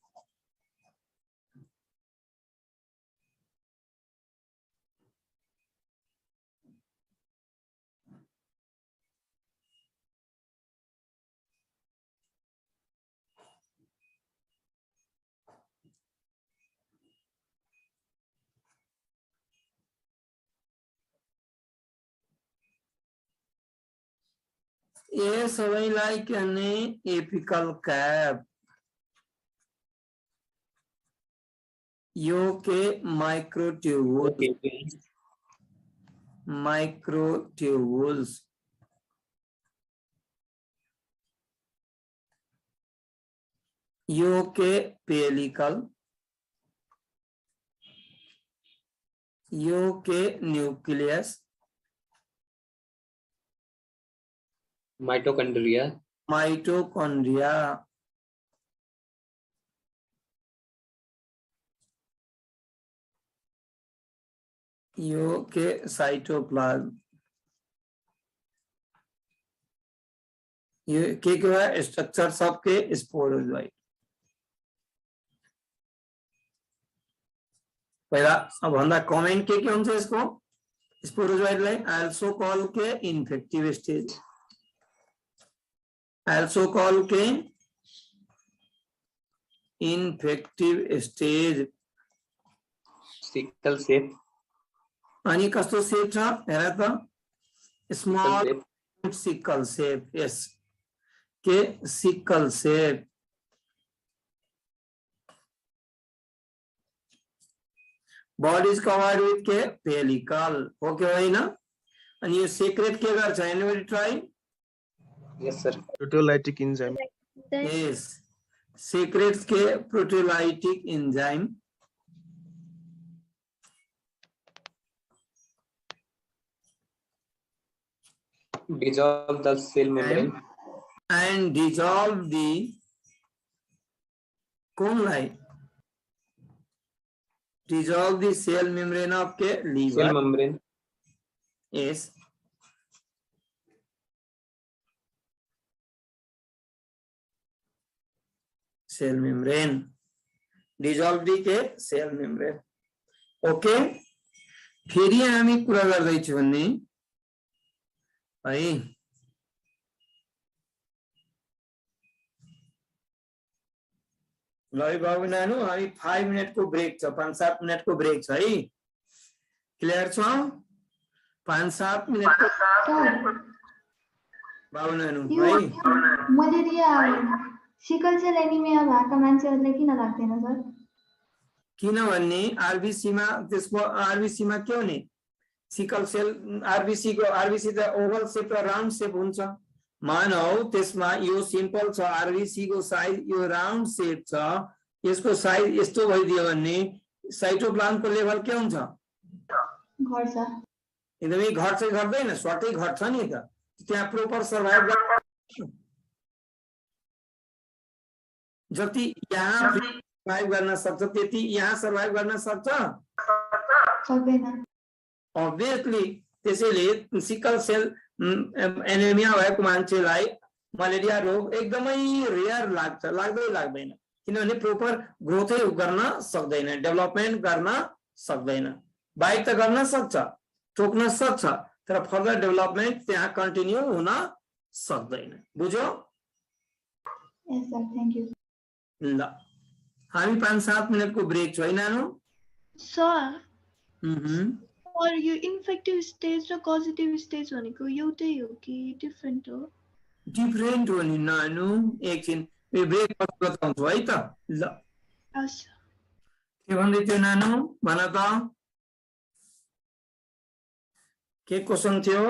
ये सबैलाई कहने एपिकल कैप. यो के माइक्रोट्यूबुल्स यो के पेलिकल. यो के न्यूक्लियस. Mitochondria. यो के साइटोप्लाज्म. ये क्या है? स्ट्रक्चर सबके स्पोरोजोइट. पहिला अब भन्दा कमेंट के हुन्छ यसको? स्पोरोजोइटलाई आल्सो कॉल के इन्फेक्टिभ स्टेज. Also call के infective stage. Sickle shape. अनि कस्तो शेप छ हेर त? Small sickle shape. Yes, के sickle shape. Body is covered with के pellicle. ओके होइन? अनि यो सेक्रेट के गर्छ? Anybody try? Yes sir. Proteolytic enzyme. Yes, secretes के proteolytic enzyme. Dissolve the cell membrane. And dissolve the dissolve the cell membrane of के liver. Cell membrane. Yes. Cell membrane dissolve दी के सेल मेम्ब्रेन ओके फेरि हामी कुरा गर्दैछौँ भन्ने है ल बाबु नानु हामी 5 मिनट को ब्रेक छ 5-7 मिनट को ब्रेक छ है क्लियर छ 5-7 मिनट को बाबु नानु है मलेरिया सिकल सेल एनिमिया भएका मान्छेहरुलाई किन लाग्दैन सर किनभने आरबीसी मा त्यसको आरबीसी मा के हुने सिकल सेल आरबीसी त ओभल शेप र राउन्ड शेप हुन्छ मानौ त्यसमा यो सिम्पल छ आरबीसी को साइज यो राउन्ड शेप छ यसको साइज यस्तो भइदियो भने साइटोप्लाज्म को लेभल के हुन्छ घट्छ एकदमै घट्छ गर्दैन सर्टै घट्छ नि त त्यहाँ प्रोपर सर्भाइभ जति यहाँ सर्भाइभ गर्न सक्छ त्यति यहाँ सर्भाइभ गर्न सक्छ सक्दैन obviously त्यसैले सिकल सेल एनेमिया भएको मान्छेलाई मलेरिया रोग एकदमै रेयर लाग्दैन किनभने प्रोपर ग्रोथै गर्न सक्दैन डेभलपमेन्ट गर्न सक्दैन बाइक त गर्न सक्छ टोक्न सक्छ तर फर्दर डेभलपमेन्ट त्यहाँ कन्टिन्यू हुन सक्दैन बुझ्यो यस सर थ्यांक यू ल हामी 5-7 मिनट को ब्रेक छ है नानु सर और यो इन्फेक्टिभ स्टेज र कजेटिभ स्टेज भनेको एउटै हो कि डिफरेन्ट हो डिफरेन्ट हो नि नानु एकछिन यो ब्रेक पछि बताउँछु है त ल हस् के भन्दै थियो नानु भन त के क्वेशन थियो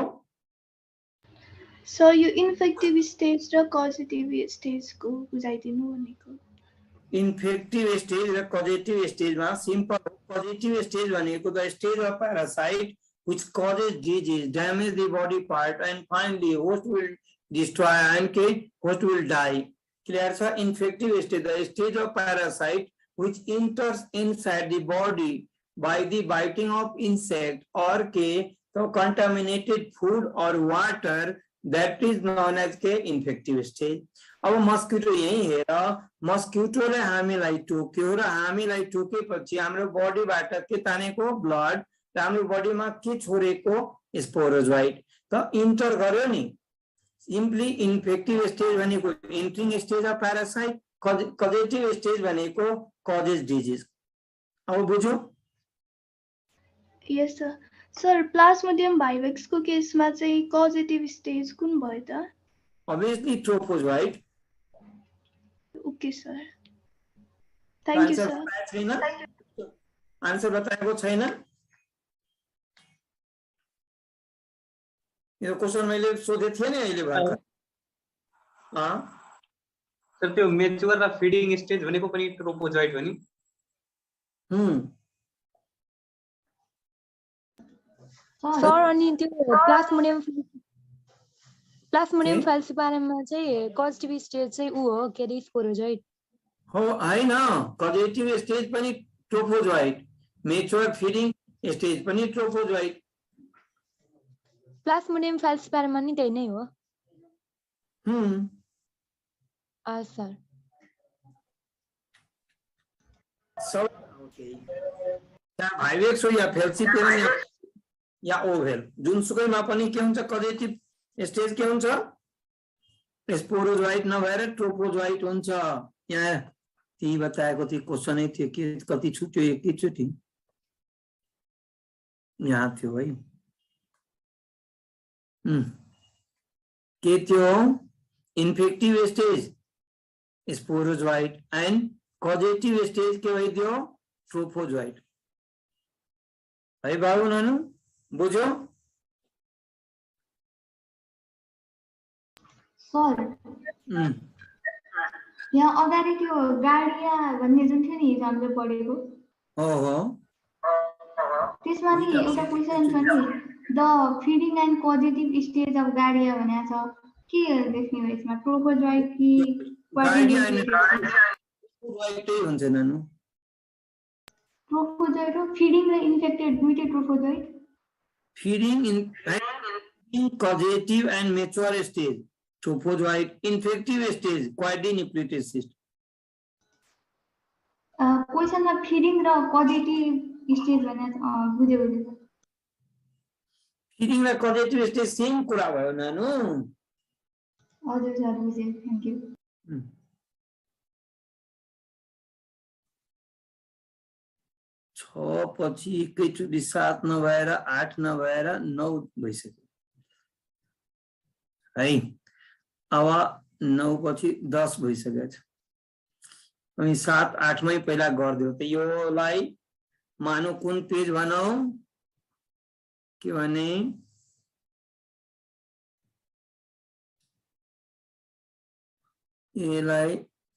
सर यो इन्फेक्टिभ स्टेज र कजेटिभ स्टेजको बुझाइदिनु भनेको इन्फेक्टिभ स्टेज र कजेटिभ स्टेजमा सिम्पल पॉजिटिव स्टेज भनेको the stage of parasite which causes disease damage the body part and finally host will destroy and host will die clear sir infective stage the stage of parasite which enters inside the body by the biting of insect or so contaminated food or water that is known as infective stage अब मस्किटो यही हेर मस्किटोले हामीलाई टोक्यो र हामीलाई टोकेपछि हाम्रो बडीबाट के तानेको ब्लड र हाम्रो बडीमा के छोडेको स्पोरोजोइट त इन्टर गर्यो नि सिम्पली इन्फेक्टिभ स्टेज भनेको entering stage of parasite causative stage भनेको कजेस डिजिज अब बुझ्यो yes sir sir plasmodium virus को केसमा चाहिँ कजेटिभ स्टेज कुन भयो त obviously trophozoite okay sir thank you sir answer बताएको छैन यो क्वेशन मैले सोधे थिए नि अहिले भर्खर सर त्यो मेच्योर र फिडिङ स्टेज भनेको पनि ट्रोपोजोइट हो नि सर अनि त्यो प्लाज्मोडियम फाल्सिपारममा चाहिँ कजेटिभ स्टेज चाहिँ उ हो के रे स्पोरोजोइट हो हैन कजेटिभ स्टेज पनि ट्रोपोजोइट मेच्योर फिडिङ स्टेज पनि ट्रोपोजोइट प्लाज्मोडियम फाल्सिपारममा नि त्यही नै हो सर सब ओके त्या भाइवेक्स हो या फेल्सिपेरम या ओभेल जुनसुकैमा पनि के हुन्छ कजेटिभ स्टेज के हुन्छ स्पोरोजोइट नभएर ट्रोपोजोइट हुन्छ यहाँ त्यही बताएको थियो क्वेशनै थियो के कति छुट्यो एकैचोटि यहाँ थियो है के थियो infective stage sporozoite and कजेटिभ stage के भइदियो ट्रोपोजोइट है बाबु नानु बुझ्यो सर यहाँ अगाडि त्यो गाडिया भन्ने जुन थियो नि हिजो हामीले पढेको हो त्यसमा नि एउटा क्वेशन छ नि the feeding and कजेटिभ stage of गाडिया भनेको छ के लेख्ने हो यसमा ट्रोपोजोइट कि ट्रोपोजोइटै हुन्छ नानु ट्रोपोजोइट हो फिडिङ र इन्फेक्टेड दुईटै ट्रोपोजोइट feeding in causative and mature stage, trophozoite, infective stage, quadrinucleated cyst. क्वेसनमा फिडिङ र कजेटिभ स्टेज भने बुझ्यो बुझ्यो फिडिङ र कजेटिभ स्टेज सेम कुरा भयो नानु। हजुर सर बुझेँ, थ्याङ्क यू। 6 पछि एकैचोटि 7 नभएर 8 नभएर 9 भइसक्यो है। अब 9 पछि 10 भइसकेको छ। अनि 7 8 मै पहिला गरिदियो त योलाई मानौ कुन पेज भनौ के भने यसलाई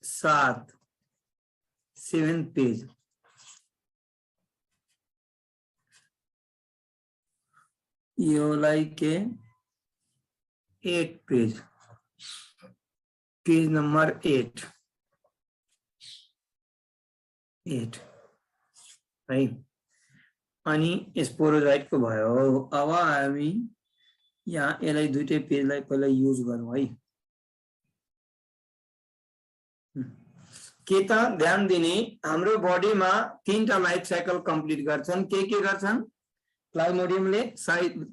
7 पेज योलाई के 8 पेज नंबर 8 है। अनि स्पोरोजाइट को भयो। अब हामी यहाँ यसलाई दुईटै पेजलाई पहिला युज गरौँ है। के त ध्यान दिने हाम्रो बडीमा 3टा लाइफ साइकल कम्प्लिट गर्छन्। के गर्छन्? प्लाज्मोडियमले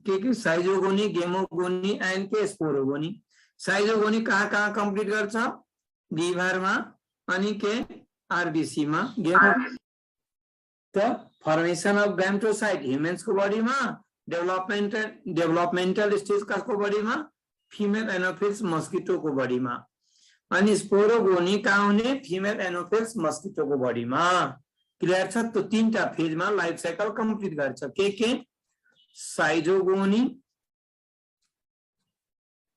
के साइजोगोनी, गेमोगोनी एन्ड के स्पोरोगोनी। साइजोगोनी कहाँ कम्प्लिट गर्छ? लिभरमा अनि के आरबीसी मा। गेमो त फर्मेसन अफ गैमेटोसाइट ह्यूमन्स को बॉडी में, डेवलपमेंटल स्टेज कसको बॉडी में? फीमेल एनोफिल्स मस्किटो को बॉडी में। अनि स्पोरोगोनी कहाँ हुने? फीमेल एनोफिल्स मस्किटो को बॉडी में। क्लियर छ? तो 3टा फेज में लाइफ साइकल कंप्लीट गर्छ। के साइजोगोनी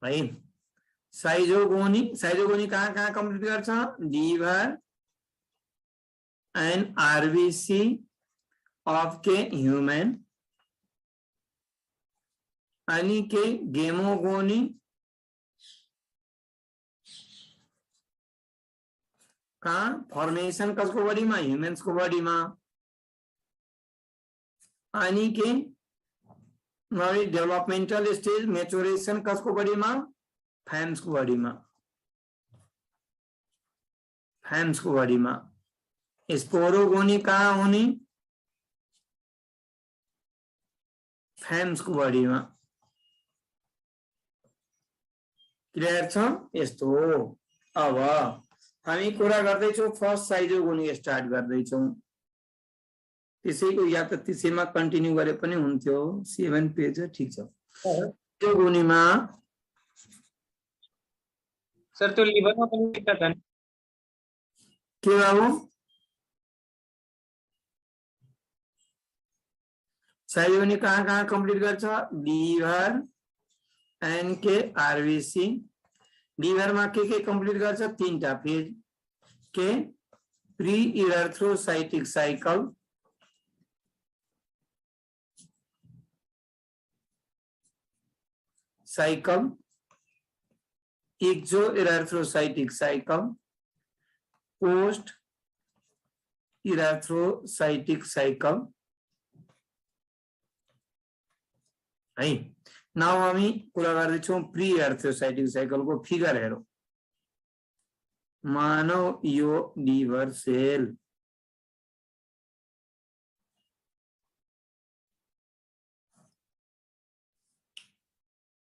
है। साइजोगोनी कहाँ कंप्लीट गर्छ? लिभर and RBC of के human अनि के गेमोगोनी का फॉर्मेशन कसको बॉडी में? ह्यूमन्स को बॉडी में। अनि के डेवलपमेंटल स्टेज मैच्योरेशन कसको बॉडी में? फैम्स को बॉडी में। फैम्स को बॉडी में। स्पोरोगोनी कहाँ होनी? फैम्स को बॉडी में। क्लियर छ? यस्तो हो। अब हामी कुरा गर्दैछौँ फर्स्ट साइजोगोनी स्टार्ट गर्दैछौँ। त्यसैको या त त्यसैमा कन्टिन्यू गरे पनि हुन्थ्यो। 7 पेज ठीक छ। साइजोगोनीमा सर त्यो लिभरमा पनि देख्छ त के बाबु? साइजोगोनी कहाँ कंप्लीट गर्छ? लिभर एंड के आरबीसी। लिभर में के कंप्लीट गर्छ? 3टा फेज के pre erythrocytic cycle, exo erythrocytic cycle, post erythrocytic cycle है। नाउ हामी कुरा गर्दैछौँ प्री इरेथ्रोसाइटिक साइकल को फिगर हेरौँ। मानव यो लिभर सेल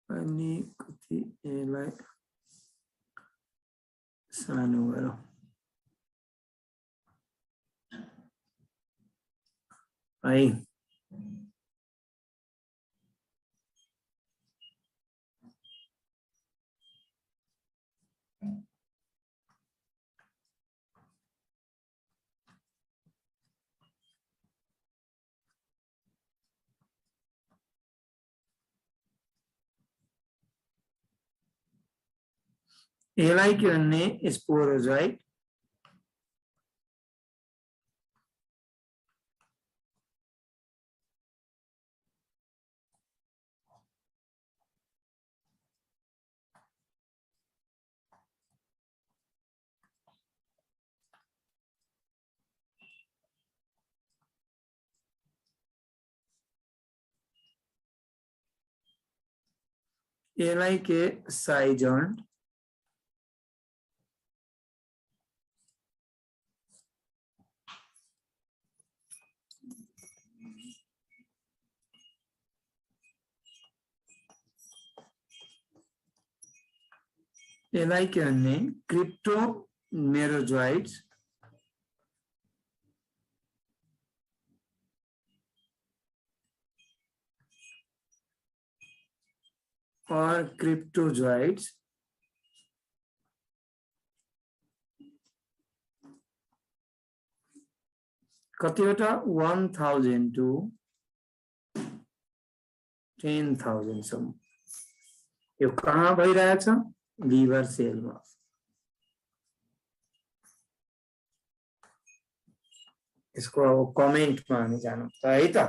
अनि कति यसलाई सानो गरौँ है। यसलाई के भन्ने? स्पोरोजोइट। यसलाई के साइजोन्ट। यसलाई के भन्ने क्रिप्टोमेरोजोइट्स और क्रिप्टोजोइट्स कतिवटा 1000 to 10,000 सम्म यो कहाँ भइरहेछ लिभर सेलमा इसको अब कमेन्टमा हामी जानु त है त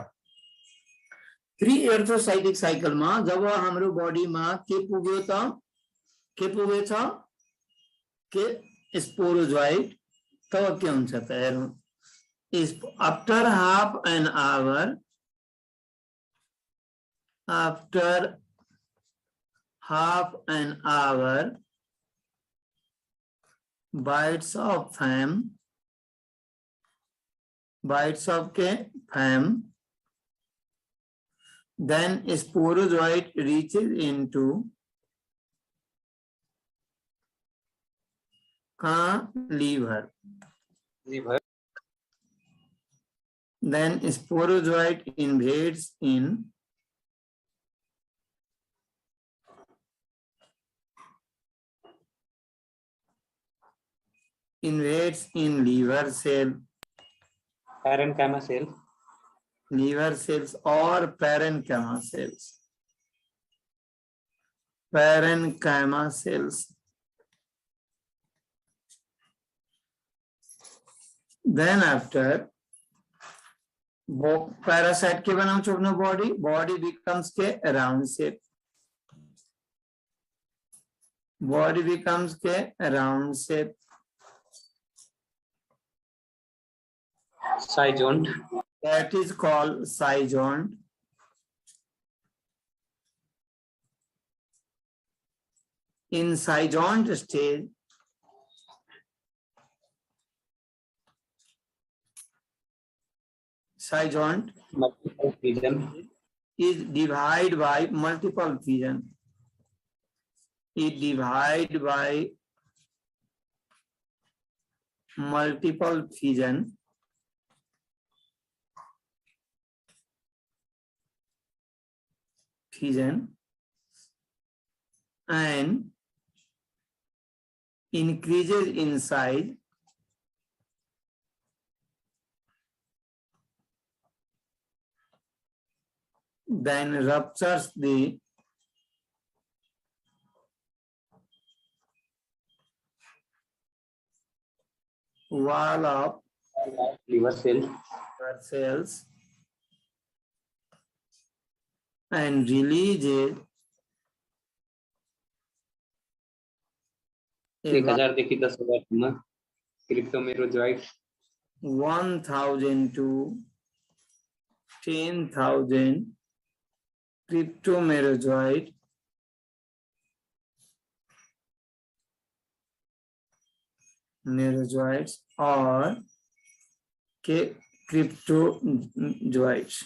3 एर्थोसाइटिक साइकलमा जब हाम्रो बडीमा के पुग्यो त के पुगेछ के स्पोरोजोइट तब के हुन्छ त हेरौं after half an hour bites of phlegm then sporozoite reaches into liver. Then sporozoite invades in liver cell, parenchyma cell, liver cells or parenchyma cells. Then after parasite के बनाउँछ अपना body becomes के round shape, zygont, that is called zygont. In zygont stage multiple fission is divided by multiple fission. It divided by multiple fission. And increases in size then ruptures the wall of liver cells and releases 1000 देखि 10,000 सम्म क्रिप्टोमेरोजोइट 1000 to 10,000 cryptomerozoite or cryptozoites.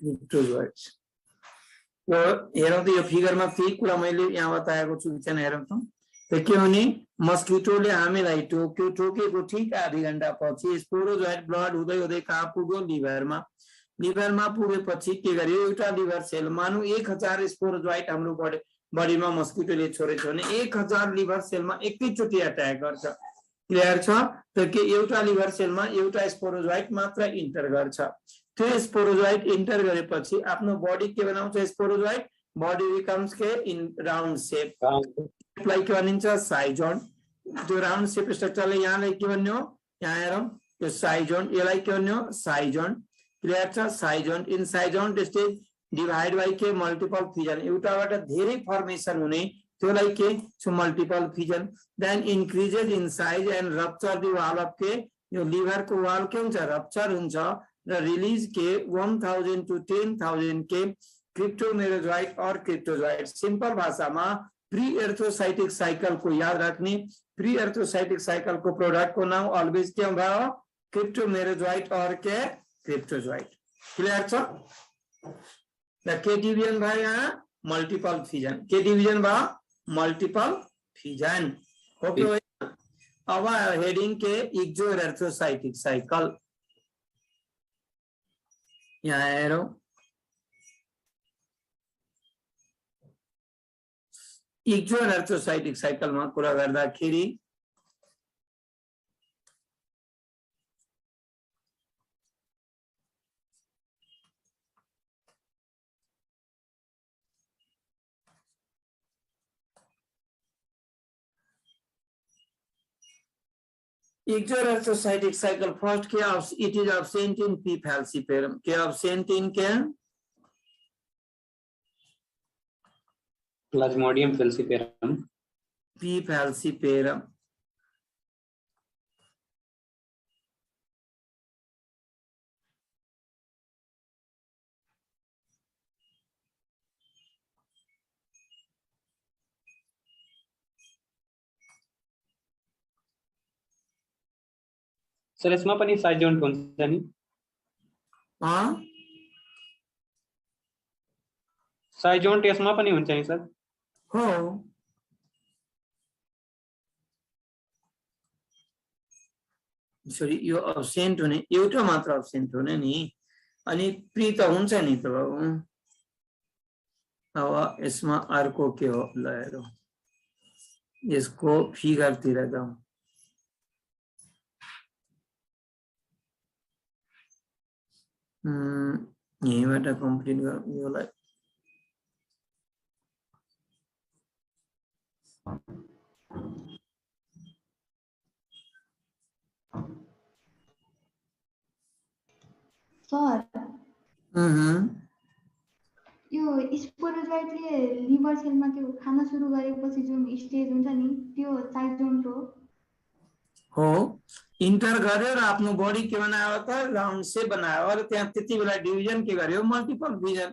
Cryptozoites. तो हेरौं त यो फिगरमा केही कुरा मैले यहाँ बताएको छु एकछिन हेरौं त के भने मस्किटोले हामीलाई टोकेको ठीक आधी घण्टा पछि स्पोरोजोइट ब्लड हुँदै हुँदै कहाँ पुग्यो लिभरमा पुगेपछि के गर्यो एउटा लिभर सेल मानु 1000 स्पोरोजोइट हाम्रो बडीमा मस्किटोले छोडेछ भने 1000 लिभर सेलमा एकैचोटी अट्याक गर्छ क्लियर छ त के एउटा लिभर सेलमा एउटा स्पोरोजोइट मात्र इन्टर गर्छ त्यो स्पोरोजोइट इन्टर गरेपछि आफ्नो बडी के बनाउँछ स्पोरोजोइट बडी बिकम्स के इन राउन्ड शेप लाइक के भनिन्छ साइजोन्ट त्यो राउन्ड शेप स्ट्रक्चरले यहाँलाई के भन्नु यहाँ हेरौं यो साइजोन्ट यसलाई के भन्नु साइजोन्ट क्लियर छ schizont in schizont stage divide by के मल्टिपल फिजन एउटाबाट धेरै फर्मेसन हुने त्यसलाई के छ multiple fission then increases in size and rupture the wall of के यो लिभर को वाल के हुन्छ रप्चर हुन्छ र रिलीज के 1000 to 10,000 के क्रिप्टोमेरोजोइट और क्रिप्टोजोइट सिंपल भाषामा प्री एर्थ्रोसाइटिक साइकिल को याद रखने, प्री एर्थ्रोसाइटिक साइकिल को प्रोडक्ट को नाम ऑलवेज क्या भयो, क्रिप्टोमेरोजोइट और के क्रिप्टोजोइट। क्लियर छ? द के डिवीजन भयो यहाँ मल्टीपल फिजन, के डिवीजन भयो मल्टीपल फिजन। ओके, अब हेडिंग के इक्जो एर्थ्रोसाइटिक साइकिल यहाँ हेरौं। इक्जो एर्थ्रोसाइटिक साइकलमा कुरा गर्दाखेरि इक्जो एर्थ्रोसाइटिक साइकिल फर्स्ट के it is absent in P. falciparum, के absent in क्या? Plasmodium falciparum. P. falciparum। Sir यसमा पनि साइड जोइन्ट हुन्छ नि? साइड जोइन्ट यसमा पनि हुन्छ नि सर? हो, सरी यो अब्सेन्ट हुने एउटा मात्र अब्सेन्ट हुने नि, अनि प्री त हुन्छ नि त बाबु। अब यसमा अर्को के हो, ल हेरौँ, यसको फिगरतिर जाउँ। यहीँबाट कम्प्लिट गरौँ योलाई। सर यो स्पोरोजोइटले लिभर सेलमा त्यो खान सुरु गरेपछि जुन स्टेज हुन्छ नि त्यो साइड जोइन्ट हो। इन्टर गर्यो र आफ्नो बडी के बनायो त राउन्ड शेप बनायो र त्यहाँ त्यति बेला डिभिजन के गर्यो, मल्टिपल डिभिजन।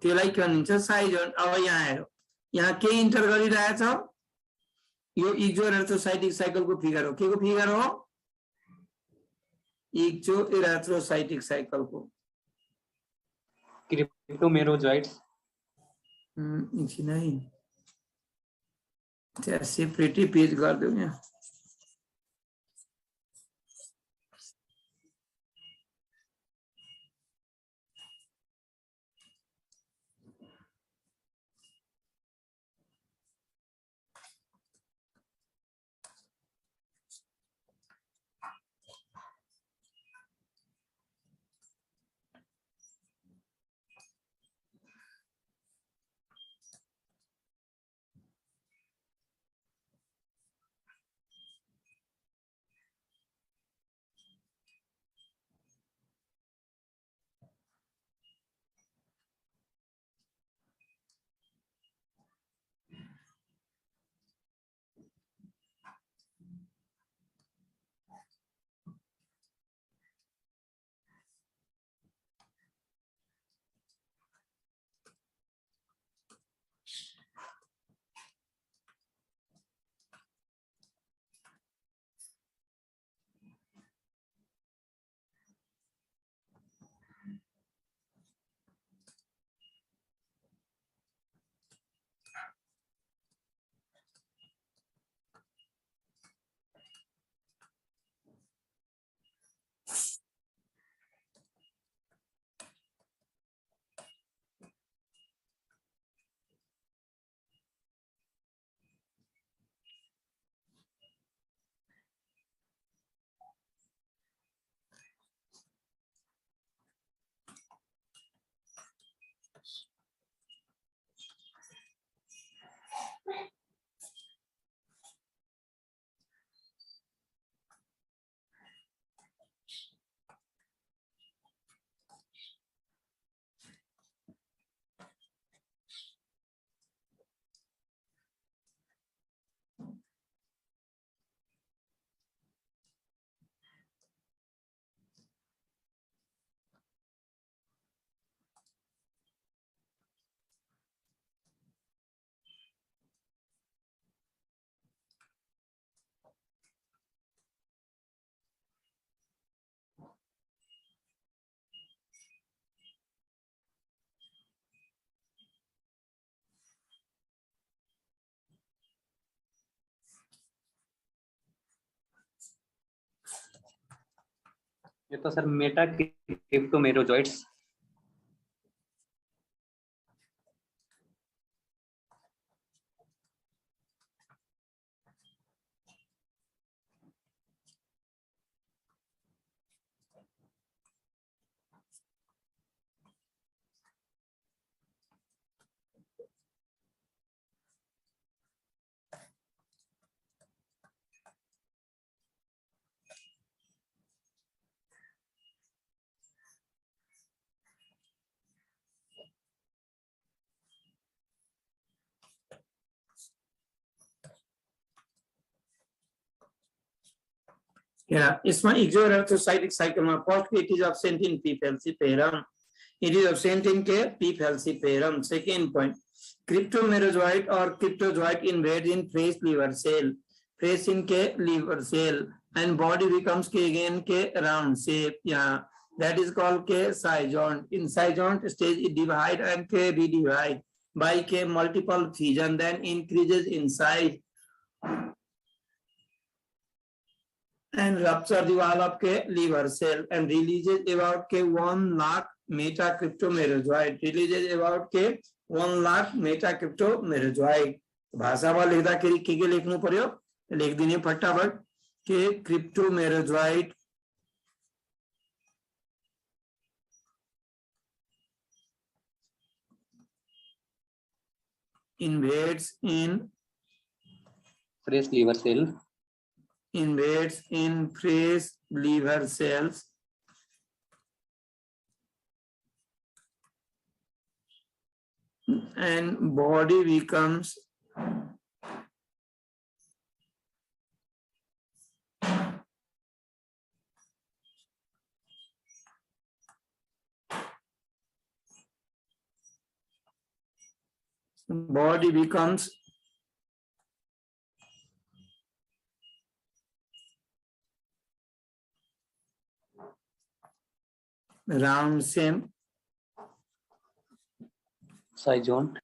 त्यसलाई के भनिन्छ, साइड जोइन्ट। अब यहाँ हेरौँ, यहाँ के इन्टर गरिरहेछ, यो इक्जो एर्थ्रोसाइटिक साइकलको फिगर हो। के को फिगर हो? इक्जो एर्थ्रोसाइटिक साइकलको। क्रिप्टोमेरोजोइट्स। एकछिन है, त्यहाँ सेपरेटै पेज गरिदेऊ यहाँ। ये तो सर मेटा क्रिप्टोमेरोजॉइड्स। इसमें एक्सोरेक्टोसाइटिक साइकिल में first it is absent in P falciparum. It is absent in P falciparum. Second point, cryptomerozoite or cryptozoite invades in fresh liver cell. Fresh in liver cell and body becomes again round shape. Yeah, that is called scion. In scion stage it divide and redivide by multiple fission, then increases in size and rupture the wall of liver cell and releases about 1 lakh metacryptomerozoite. Releases about 1 lakh metacryptomerozoite. भाषा में लिखता के लिखनु पर्यो लिख दिने फटाफट के क्रिप्टोमेरोजॉइट invades in fresh liver cell invades in fresh liver cells and body becomes round shape scion.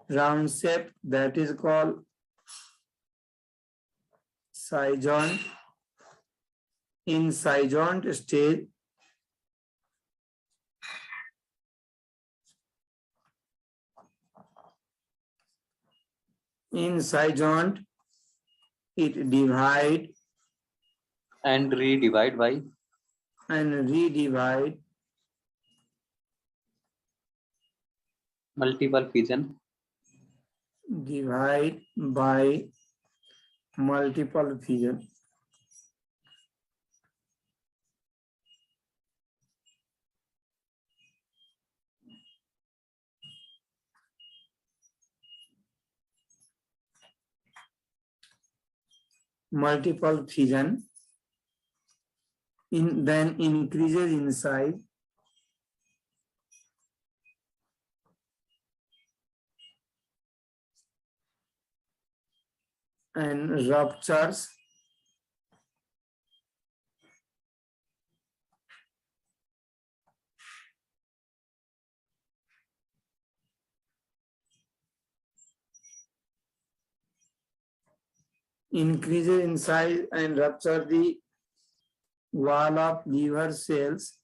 Round shape, that is called scion. In scion stage it divide and redivide multiple fission. Divide by multiple fission. Multiple fission then increases in size and ruptures increases in size and rupture the wall of liver cells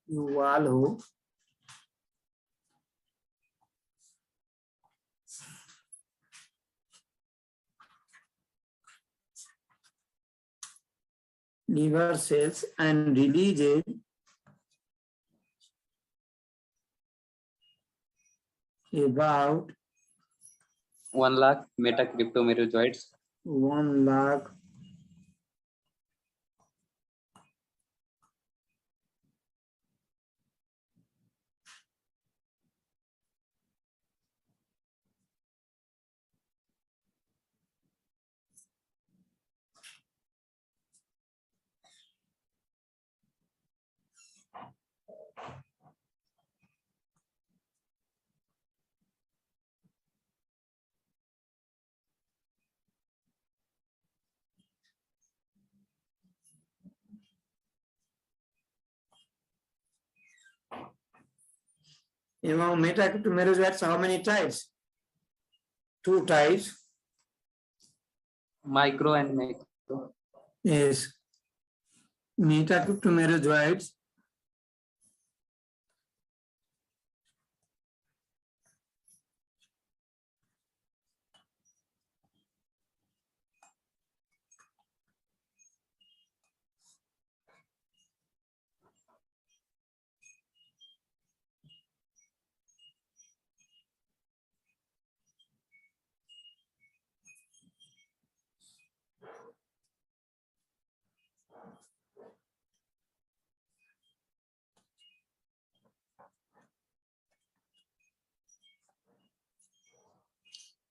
wall हो liver cells and releases about 1 lakh metacryptomerozoites. 1 lakh among metacryptomerozoites. How many types? 2 types. Micro and macro. Yes. Metacryptomerozoites.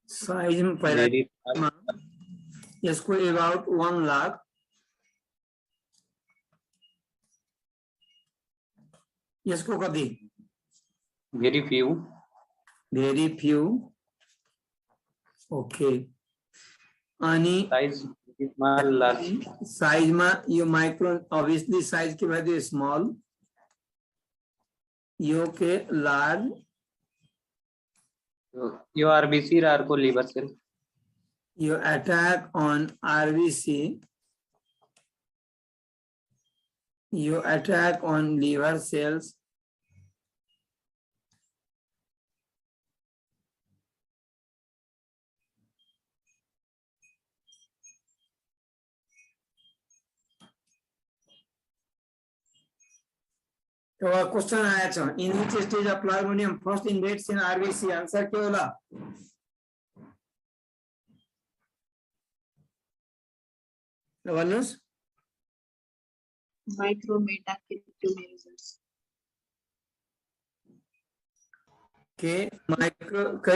Size में पहला Very इसको अबाउट 1 लाख इसको कभी very few. very few okay आणि Size small, large. साइज में यो माइक्रो ऑब्वियसली साइज की वजह स्मॉल यो के लार्ज Your RBC are को liver cell. your attack on RBC, your attack on liver cells, तो क्वेश्चन आया छ in which stage of plasmodium first invades in RBC answer के होला भन्नुस् Micrometacryptomerozoites. के माइक्रो के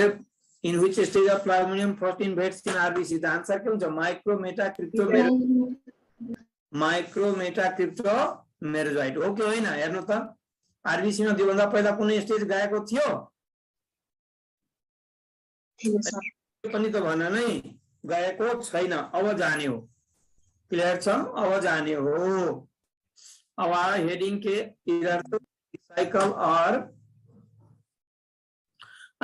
in which stage of plasmodium first invades in RBC the answer के हुन्छ माइक्रोमेटाक्रिप्टोमेरोजोइट ओके होइन हेर्नु त आरबीसी मा त्यो भन्दा पहिला कुनै स्टेज गएको थियो पनि त भन नै गएको छैन अब जाने हो क्लियर छ अब जाने हो अब हेडिङ के साइकल और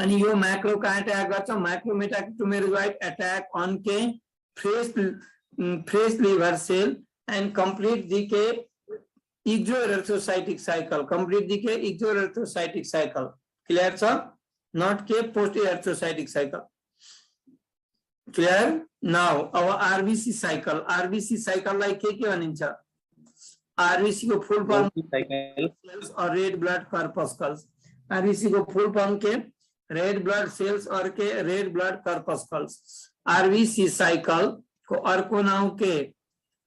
अनि यो मैक्रो का अटैक गर्छ माइक्रोमेटाक्रिप्टोमेरोजोइट अटैक ऑन के fresh liver cell and complete the के एक्सोएरिथ्रोसाइटिक साइकिल कंप्लीट दी के एक्सोएरिथ्रोसाइटिक साइकिल क्लियर छ नॉट के post erythrocytic cycle clear now अब आरबीसी साइकिल लाई के भनिन्छ आरबीसी को फुल फॉर्म सेल्स और रेड ब्लड कर्पस्कल्स आरबीसी को फुल फॉर्म के रेड ब्लड सेल्स और के red blood corpuscles RBC cycle को अर्को नाम के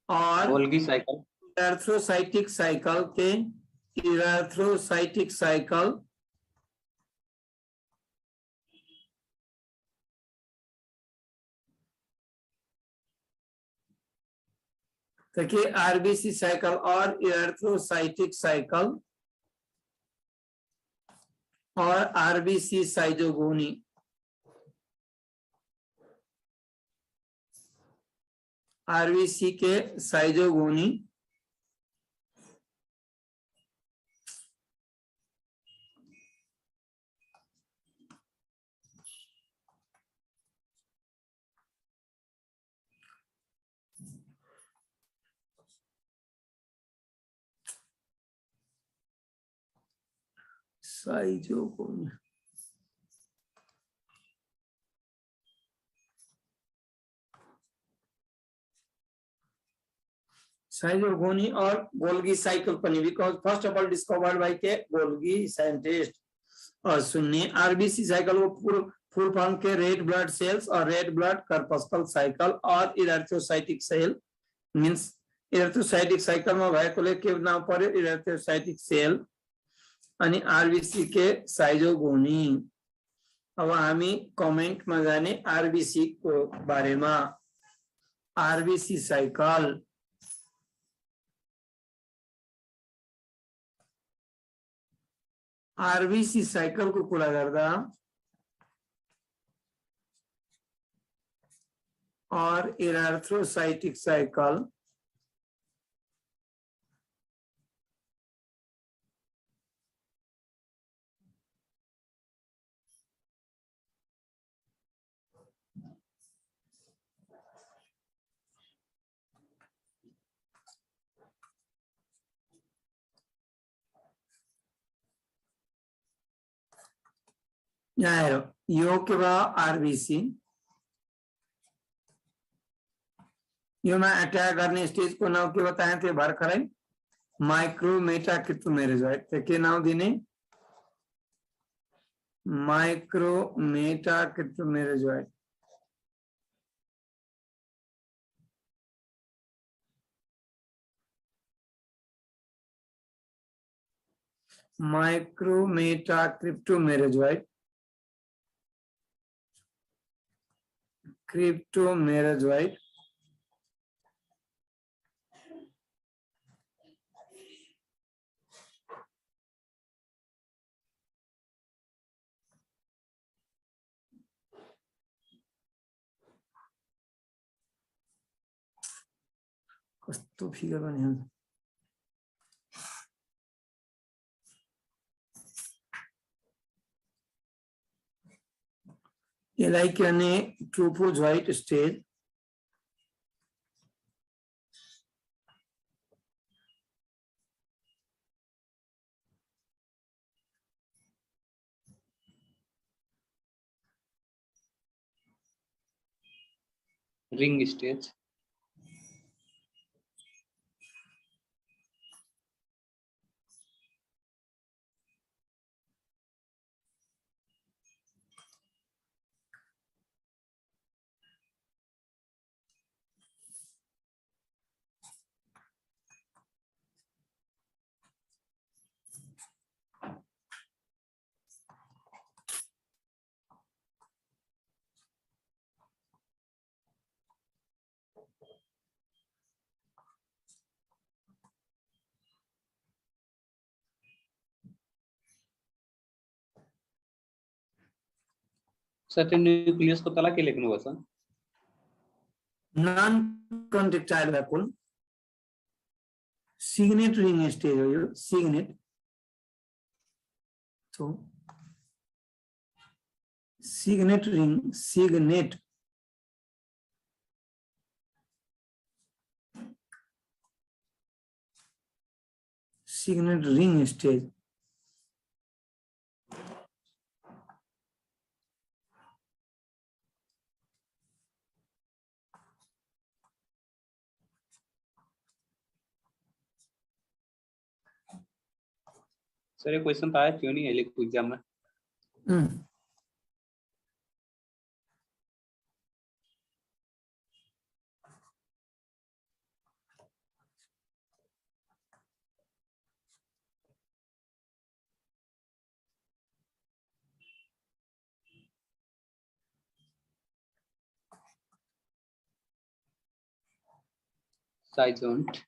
और गोल्गी साइकिल एरिथ्रोसाइटिक साइकिल के एरिथ्रोसाइटिक साइकिल देखिए आरबीसी साइकिल और एरिथ्रोसाइटिक साइकिल और आरबीसी साइजोगोनी आरबीसी के साइजोगोनी साइजोगोनी साइजोगोनी और गोल्गी साइकिल पनि because first of all discovered by के गोल्गी साइंटिस्ट और सुनिए आरबीसी साइकिल को फुल फॉर्म के रेड ब्लड सेल्स और रेड ब्लड कर्पस्कल साइकिल और erythrocytic cell means erythrocytic cycle में भएकोले के नाम पर्यो इरेथ्रोसाइटिक सेल अनि आरबीसी के साइजोगोनी अब हामी कमेंट में जाने आरबीसी को बारे में आरबीसी साइकिल आरबीसी साइकिल को कुरा गर्दा और इरेथ्रोसाइटिक साइकिल यहाँ हेरौँ, यो के भयो आरबिसी, योमा अट्याक गर्ने स्टेजको नाउँ के बताए थिए भर्खरै, माइक्रोमेटाक्रिप्टोमेरेजोइड। त्यो के नाउँ दिने? माइक्रोमेटाक्रिप्टोमेरेजोइड। माइक्रोमेटाक्रिप्टोमेरेजोइड, क्रिप्टोमेरेजोइड कस्तो फिगर पनि हुन्छ। यसलाई के भने trophozoite stage, ring stage, certain nucleus को तला के लेख्नु पर्छ? Non contractile vacuole, signet ring stage हो यो, सिग्नेट। तो signet ring, signet signet ring stage. Sir ये क्वेश्चन तो आया क्यों नहीं है एग्जाम में? Sizont,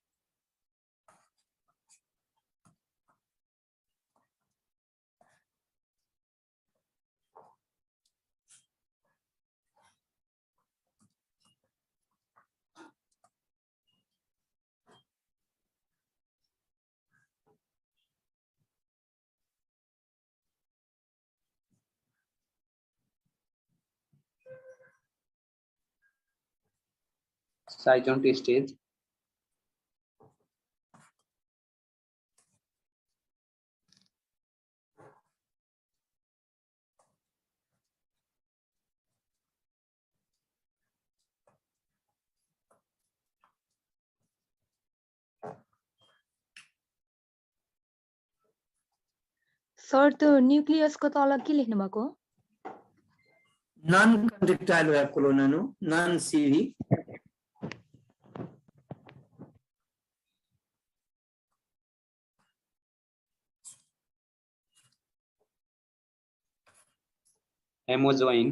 Sizont stage, सर त्यो न्युक्लियसको तल के लेख्नु भएको? नन कन्ट्रेक्टाइल भ्याकुल हो नानु, नन सिभी। हेमोजोइन,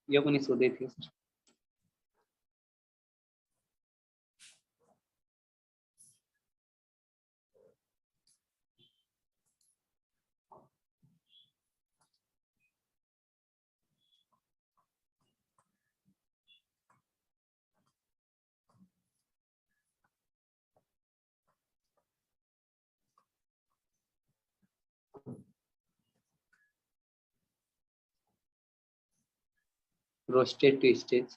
यो पनि सोधे थियो सर। रोस्टेड स्टेज,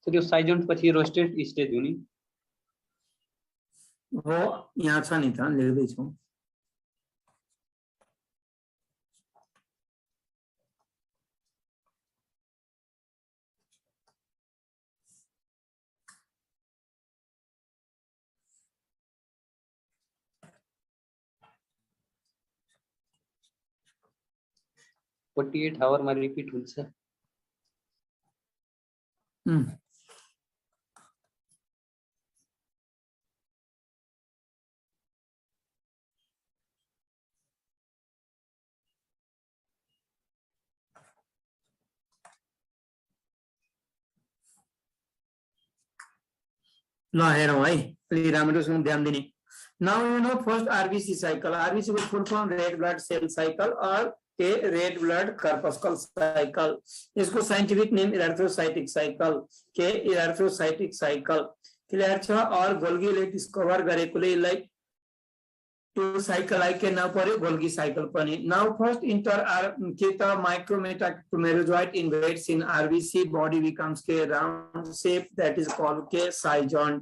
सर यो साइजोन्ट पछि रोस्टेड स्टेज हुने हो यहाँ छ नि त लेख्दै छु $48 आवर मा रिपिट हुन्छ ल हेरौँ है अलि राम्रोसँग ध्यान दिने now you know first RBC cycle RBC को full form red blood cell cycle और के रेड ब्लड कर्पस्कल साइकल इसको साइंटिफिक नेम इरेथ्रोसाइटिक साइकल के इरेथ्रोसाइटिक साइकल क्लियर छ और गोल्गीले डिस्कभर गरेकोले यसलाई टु साइकल आई के नाम पर्यो गोल्गी साइकल पनि नाउ फर्स्ट इंटर आर के त micrometamerozoite invades in RBC body becomes के round shape that is called के साइजोन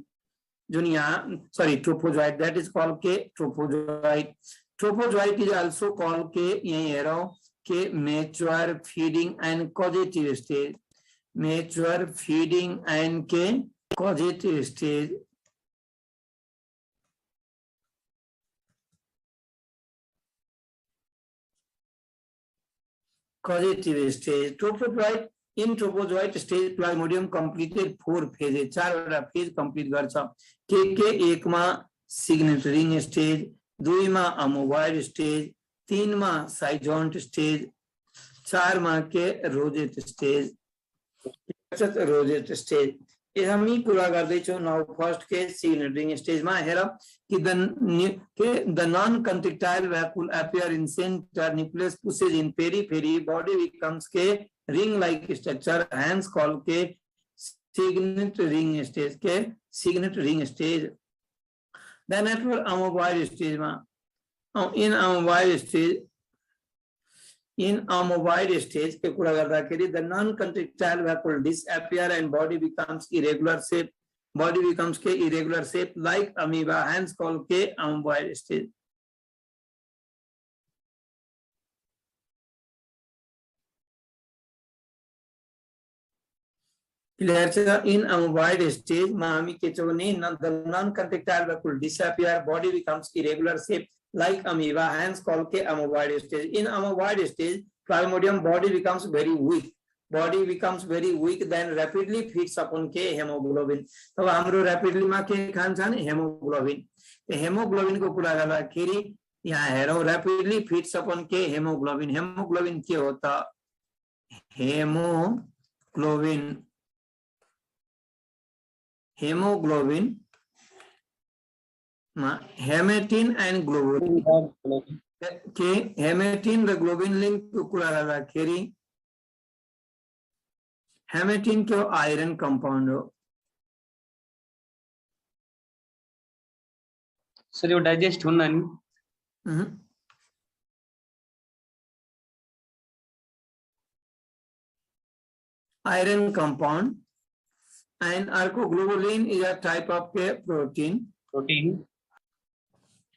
जुन यहाँ sorry trophozoite that is called के trophozoite trophozoite is also called के यही हेरौं के mature feeding and causative stage mature feeding and के causative stage causative stage trophozoite in trophozoite stage plasmodium completed 4 phases 4 वटा फेज कंप्लीट गर्छ के 1 मा सिग्नेट रिंग स्टेज 2 मा अमोबॉइड स्टेज 3 मा साइजोन्ट स्टेज 4 मा के रोजेट स्टेज रोजेट स्टेज हामी कुरा गर्दै छौं नाउ फर्स्ट के सिग्नेट रिंग स्टेज मा हेर कि the non-contractile vacuole appear in center nucleus pushes in periphery body becomes के ring like structure hence called के signet ring stage के signet ring stage then after amoeboid stage मा in amoeboid stage के कुरा गर्दाखेरि the non-contractile vacuole disappear and body becomes irregular shape body becomes के irregular shape like amoeba hence called के amoeboid stage clear in amoeboid stage मा हामी के छौं भने the non-contractile vacuole disappear body becomes irregular shape like amoeba hence called के amoeboid stage in amoeboid stage plasmodium body becomes very weak then rapidly feeds upon के hemoglobin तब हाम्रो rapidly मा के खान्छ नि hemoglobin को कुरा गर्दाखेरि यहाँ हेरौं rapidly feeds upon के hemoglobin के हो त hemoglobin हेमेटिन एंड ग्लोबुलिन के हेमेटिन र ग्लोबुलिन लिंक को कुरा गर्दाखेरि हेमेटिन के आयरन कंपाउंड हो सर यो डाइजेस्ट हुन्न नि iron compound and globulin is a type of protein